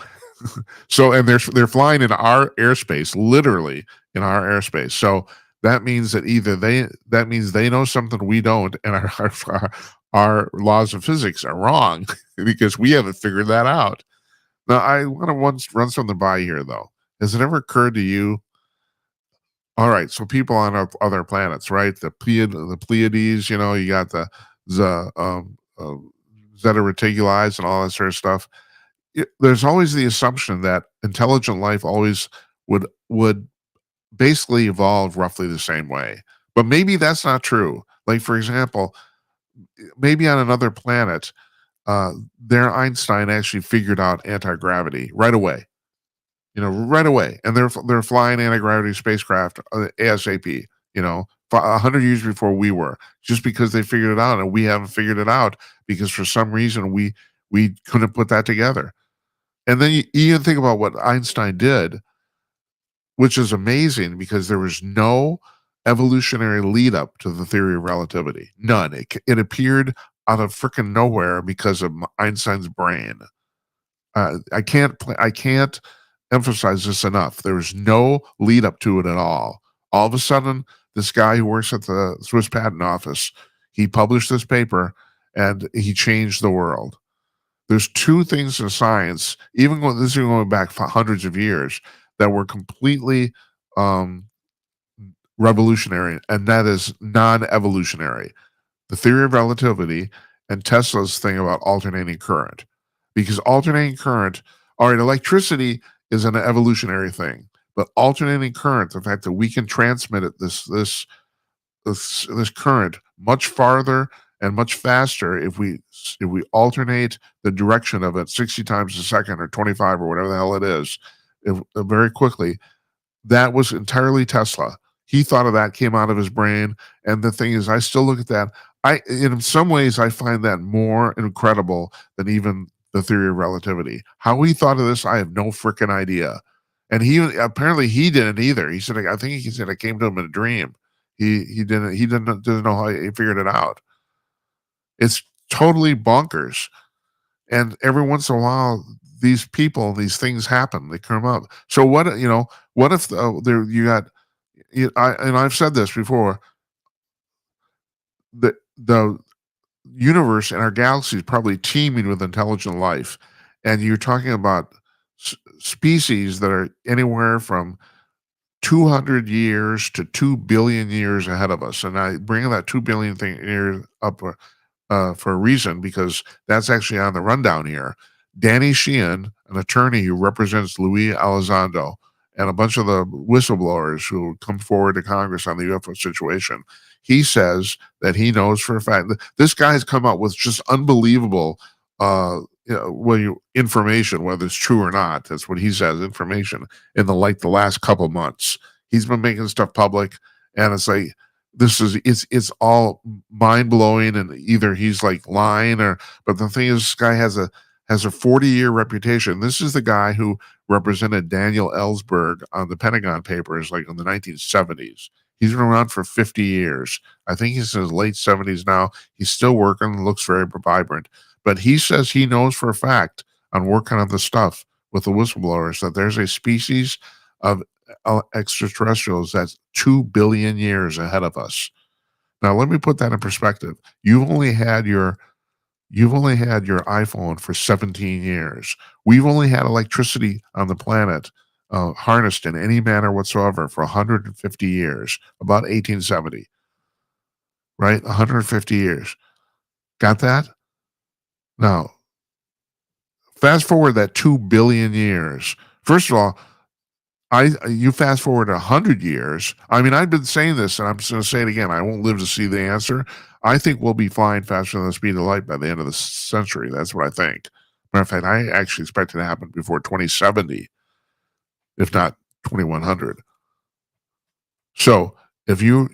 So, and they're flying in our airspace, literally in our airspace. So that means that that means they know something we don't, and our laws of physics are wrong because we haven't figured that out. Now, I want to run something by here, though. Has it ever occurred to you? All right, so people on other planets, right? The Pleiades, you got the Zeta Reticuli and all that sort of stuff. There's always the assumption that intelligent life always would basically evolve roughly the same way. But maybe that's not true. Like, for example, maybe on another planet, Einstein actually figured out anti-gravity right away. Right away. And they're flying anti-gravity spacecraft ASAP, 100 years before we were, just because they figured it out, and we haven't figured it out because for some reason we couldn't put that together. And then you even think about what Einstein did, which is amazing because there was no evolutionary lead up to the theory of relativity. None. It appeared out of freaking nowhere because of Einstein's brain. I can't emphasize this enough. There was no lead up to it at all. All of a sudden, this guy who works at the Swiss Patent Office, he published this paper and he changed the world. There's two things in science, this is going back for hundreds of years, that were completely revolutionary, and that is non-evolutionary. The theory of relativity and Tesla's thing about alternating current. Because alternating current, all right, electricity is an evolutionary thing, but alternating current, the fact that we can transmit it, this current much farther and much faster if we alternate the direction of it 60 times a second or 25 or whatever the hell it is, very quickly. That was entirely Tesla. He thought of that, came out of his brain. And the thing is, I still look at that. In some ways, I find that more incredible than even the theory of relativity. How he thought of this, I have no freaking idea. And apparently he didn't either. He said, I think he said it came to him in a dream. He didn't know how he figured it out. It's totally bonkers. And every once in a while, these people, these things happen. They come up. So what if you got? And I've said this before. The universe and our galaxy is probably teeming with intelligent life, and you're talking about species that are anywhere from 200 years to 2 billion years ahead of us. And I bring that 2 billion thing here up for a reason, because that's actually on the rundown here. Danny Sheehan, an attorney who represents Luis Elizondo and a bunch of the whistleblowers who come forward to Congress on the UFO situation, He says that he knows for a fact that this guy has come up with just unbelievable information, whether it's true or not. That's what he says, information in the last couple months. He's been making stuff public, and it's like it's all mind blowing, and either he's like lying but the thing is, this guy has a 40-year reputation. This is the guy who represented Daniel Ellsberg on the Pentagon Papers, like in the 1970s. He's been around for 50 years. I think he's in his late 70s now. He's still working, looks very vibrant. But he says he knows for a fact, on working on the stuff with the whistleblowers, that there's a species of extraterrestrials that's 2 billion years ahead of us. Now, let me put that in perspective. You've only had your iPhone for 17 years. We've only had electricity on the planet harnessed in any manner whatsoever for 150 years, about 1870, right? 150 years. Got that? Now, fast forward that 2 billion years. First of all, you fast forward 100 years. I mean, I've been saying this, and I'm just going to say it again. I won't live to see the answer. I think we'll be flying faster than the speed of light by the end of the century. That's what I think. Matter of fact, I actually expect it to happen before 2070, if not 2100. So if you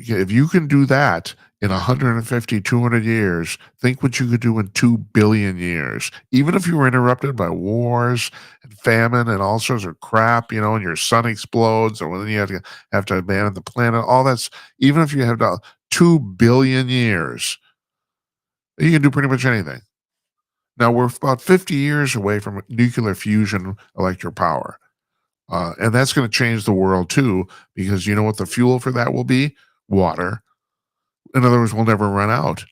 can do that in 150, 200 years, think what you could do in 2 billion years. Even if you were interrupted by wars and famine and all sorts of crap, and your sun explodes, or then you have to abandon the planet, all that's, even if you have 2 billion years, you can do pretty much anything. Now, we're about 50 years away from nuclear fusion electric power. And that's going to change the world too, because you know what the fuel for that will be? Water. In other words, we'll never run out.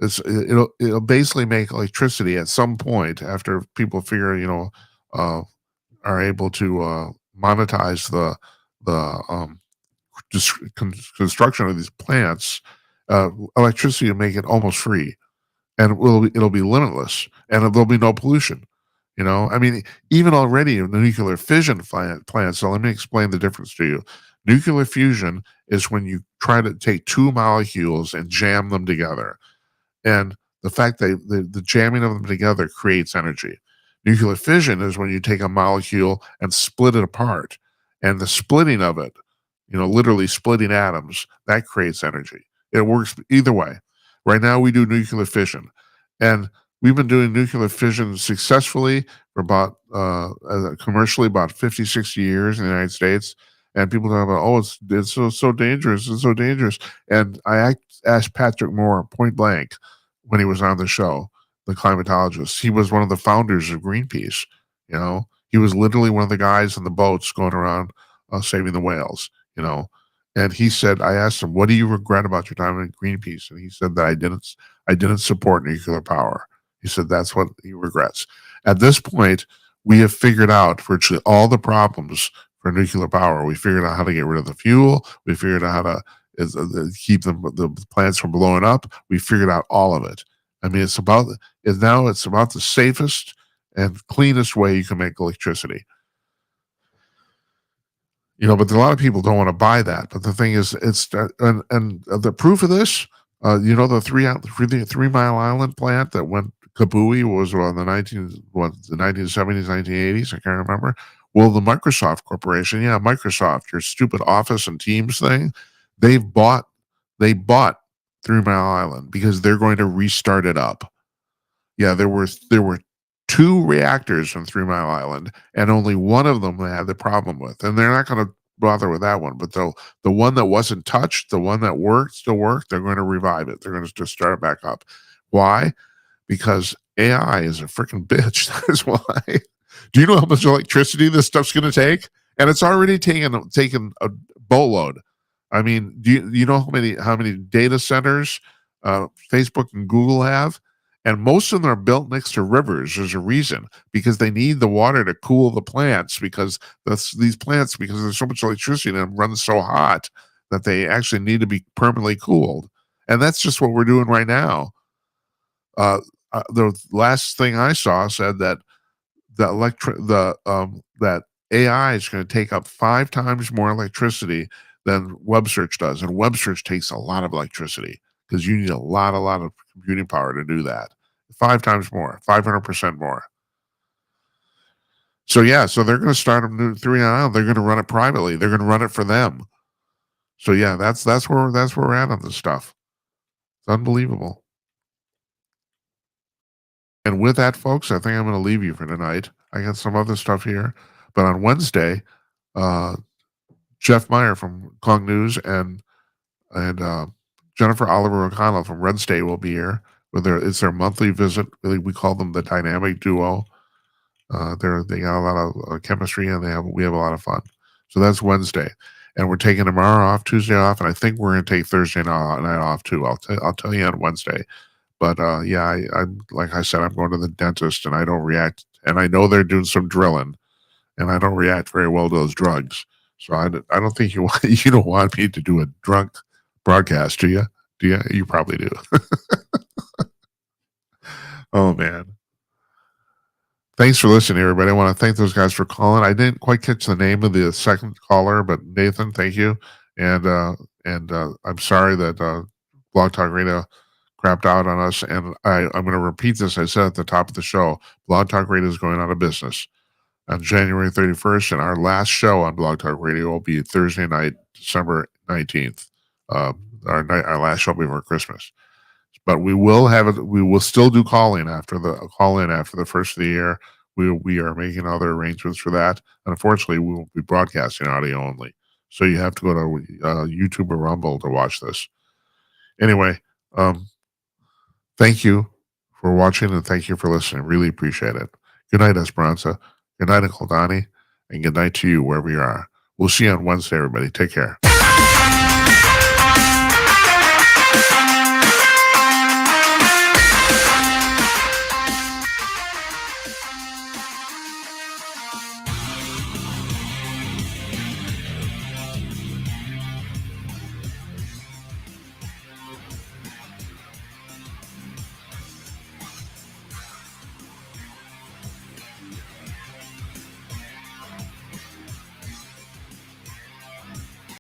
It'll basically make electricity at some point after people figure, are able to monetize the construction of these plants. Electricity will make it almost free, and it'll be limitless, and there'll be no pollution. I mean, even already in the nuclear fission plant. So let me explain the difference to you. Nuclear fusion is when you try to take two molecules and jam them together. And the fact that the jamming of them together creates energy. Nuclear fission is when you take a molecule and split it apart. And the splitting of it, literally splitting atoms, that creates energy. It works either way. Right now we do nuclear fission. And we've been doing nuclear fission successfully for about commercially about 50, 60 years in the United States. And people talk about, it's so dangerous. It's so dangerous. And I asked Patrick Moore point blank when he was on the show, the climatologist. He was one of the founders of Greenpeace. He was literally one of the guys in the boats going around saving the whales. And he said, I asked him, what do you regret about your time in Greenpeace? And he said that I didn't support nuclear power. He said that's what he regrets. At this point, we have figured out virtually all the problems for nuclear power. We figured out how to get rid of the fuel. We figured out how to keep the plants from blowing up. We figured out all of it. I mean, it's about the safest and cleanest way you can make electricity. But a lot of people don't want to buy that. But the thing is, it's and the proof of this, the 3 Mile Island plant that went kabooey was in the 1970s, 1980s. I can't remember. Well, the Microsoft Corporation, Microsoft, your stupid Office and Teams thing, they bought 3 Mile Island because they're going to restart it up. Yeah, there were 2 reactors from 3 Mile Island, and only one of them they had the problem with. And they're not going to bother with that one. But the one that wasn't touched, the one that still worked, they're going to revive it. They're going to just start it back up. Why? Because AI is a freaking bitch. That is why. Do you know how much electricity this stuff's going to take? And it's already taken a boatload. I mean, do you know how many data centers Facebook and Google have? And most of them are built next to rivers. There's a reason, because they need the water to cool the plants, because these plants, because there's so much electricity in them, run so hot that they actually need to be permanently cooled. And that's just what we're doing right now. The last thing I saw said that that AI is going to take up 5 times more electricity than web search does. And web search takes a lot of electricity because you need a lot of computing power to do that. 5 times more, 500% more. So yeah, so they're going to start them through now. They're going to run it privately. They're going to run it for them. So yeah, that's where we're at on this stuff. It's unbelievable. And with that, folks, I think I'm going to leave you for tonight. I got some other stuff here, but on Wednesday, Jeff Meyer from Kong News and Jennifer Oliver O'Connell from Red State will be here. It's their monthly visit. We call them the dynamic duo. They got a lot of chemistry, and we have a lot of fun. So that's Wednesday, and we're taking tomorrow off, Tuesday off, and I think we're going to take Thursday night off too. I'll tell you on Wednesday. But yeah, I'm like I said, I'm going to the dentist, and I don't react. And I know they're doing some drilling, and I don't react very well to those drugs. So I don't think you don't want me to do a drunk broadcast, do you? Do you? You probably do. Oh man. Thanks for listening, everybody. I want to thank those guys for calling. I didn't quite catch the name of the second caller, but Nathan, thank you. And I'm sorry that Blog Talk Radio crapped out on us. And I'm going to repeat this. I said at the top of the show, Blog Talk Radio is going out of business on January 31st, and our last show on Blog Talk Radio will be Thursday night, December 19th. Our last show before Christmas. But we will have it. We will still do call-in after the first of the year. We are making other arrangements for that. Unfortunately, we won't be broadcasting audio only. So you have to go to YouTube or Rumble to watch this. Anyway, thank you for watching and thank you for listening. Really appreciate it. Good night, Esperanza. Good night, Uncle Donnie. And good night to you wherever you are. We'll see you on Wednesday, everybody. Take care.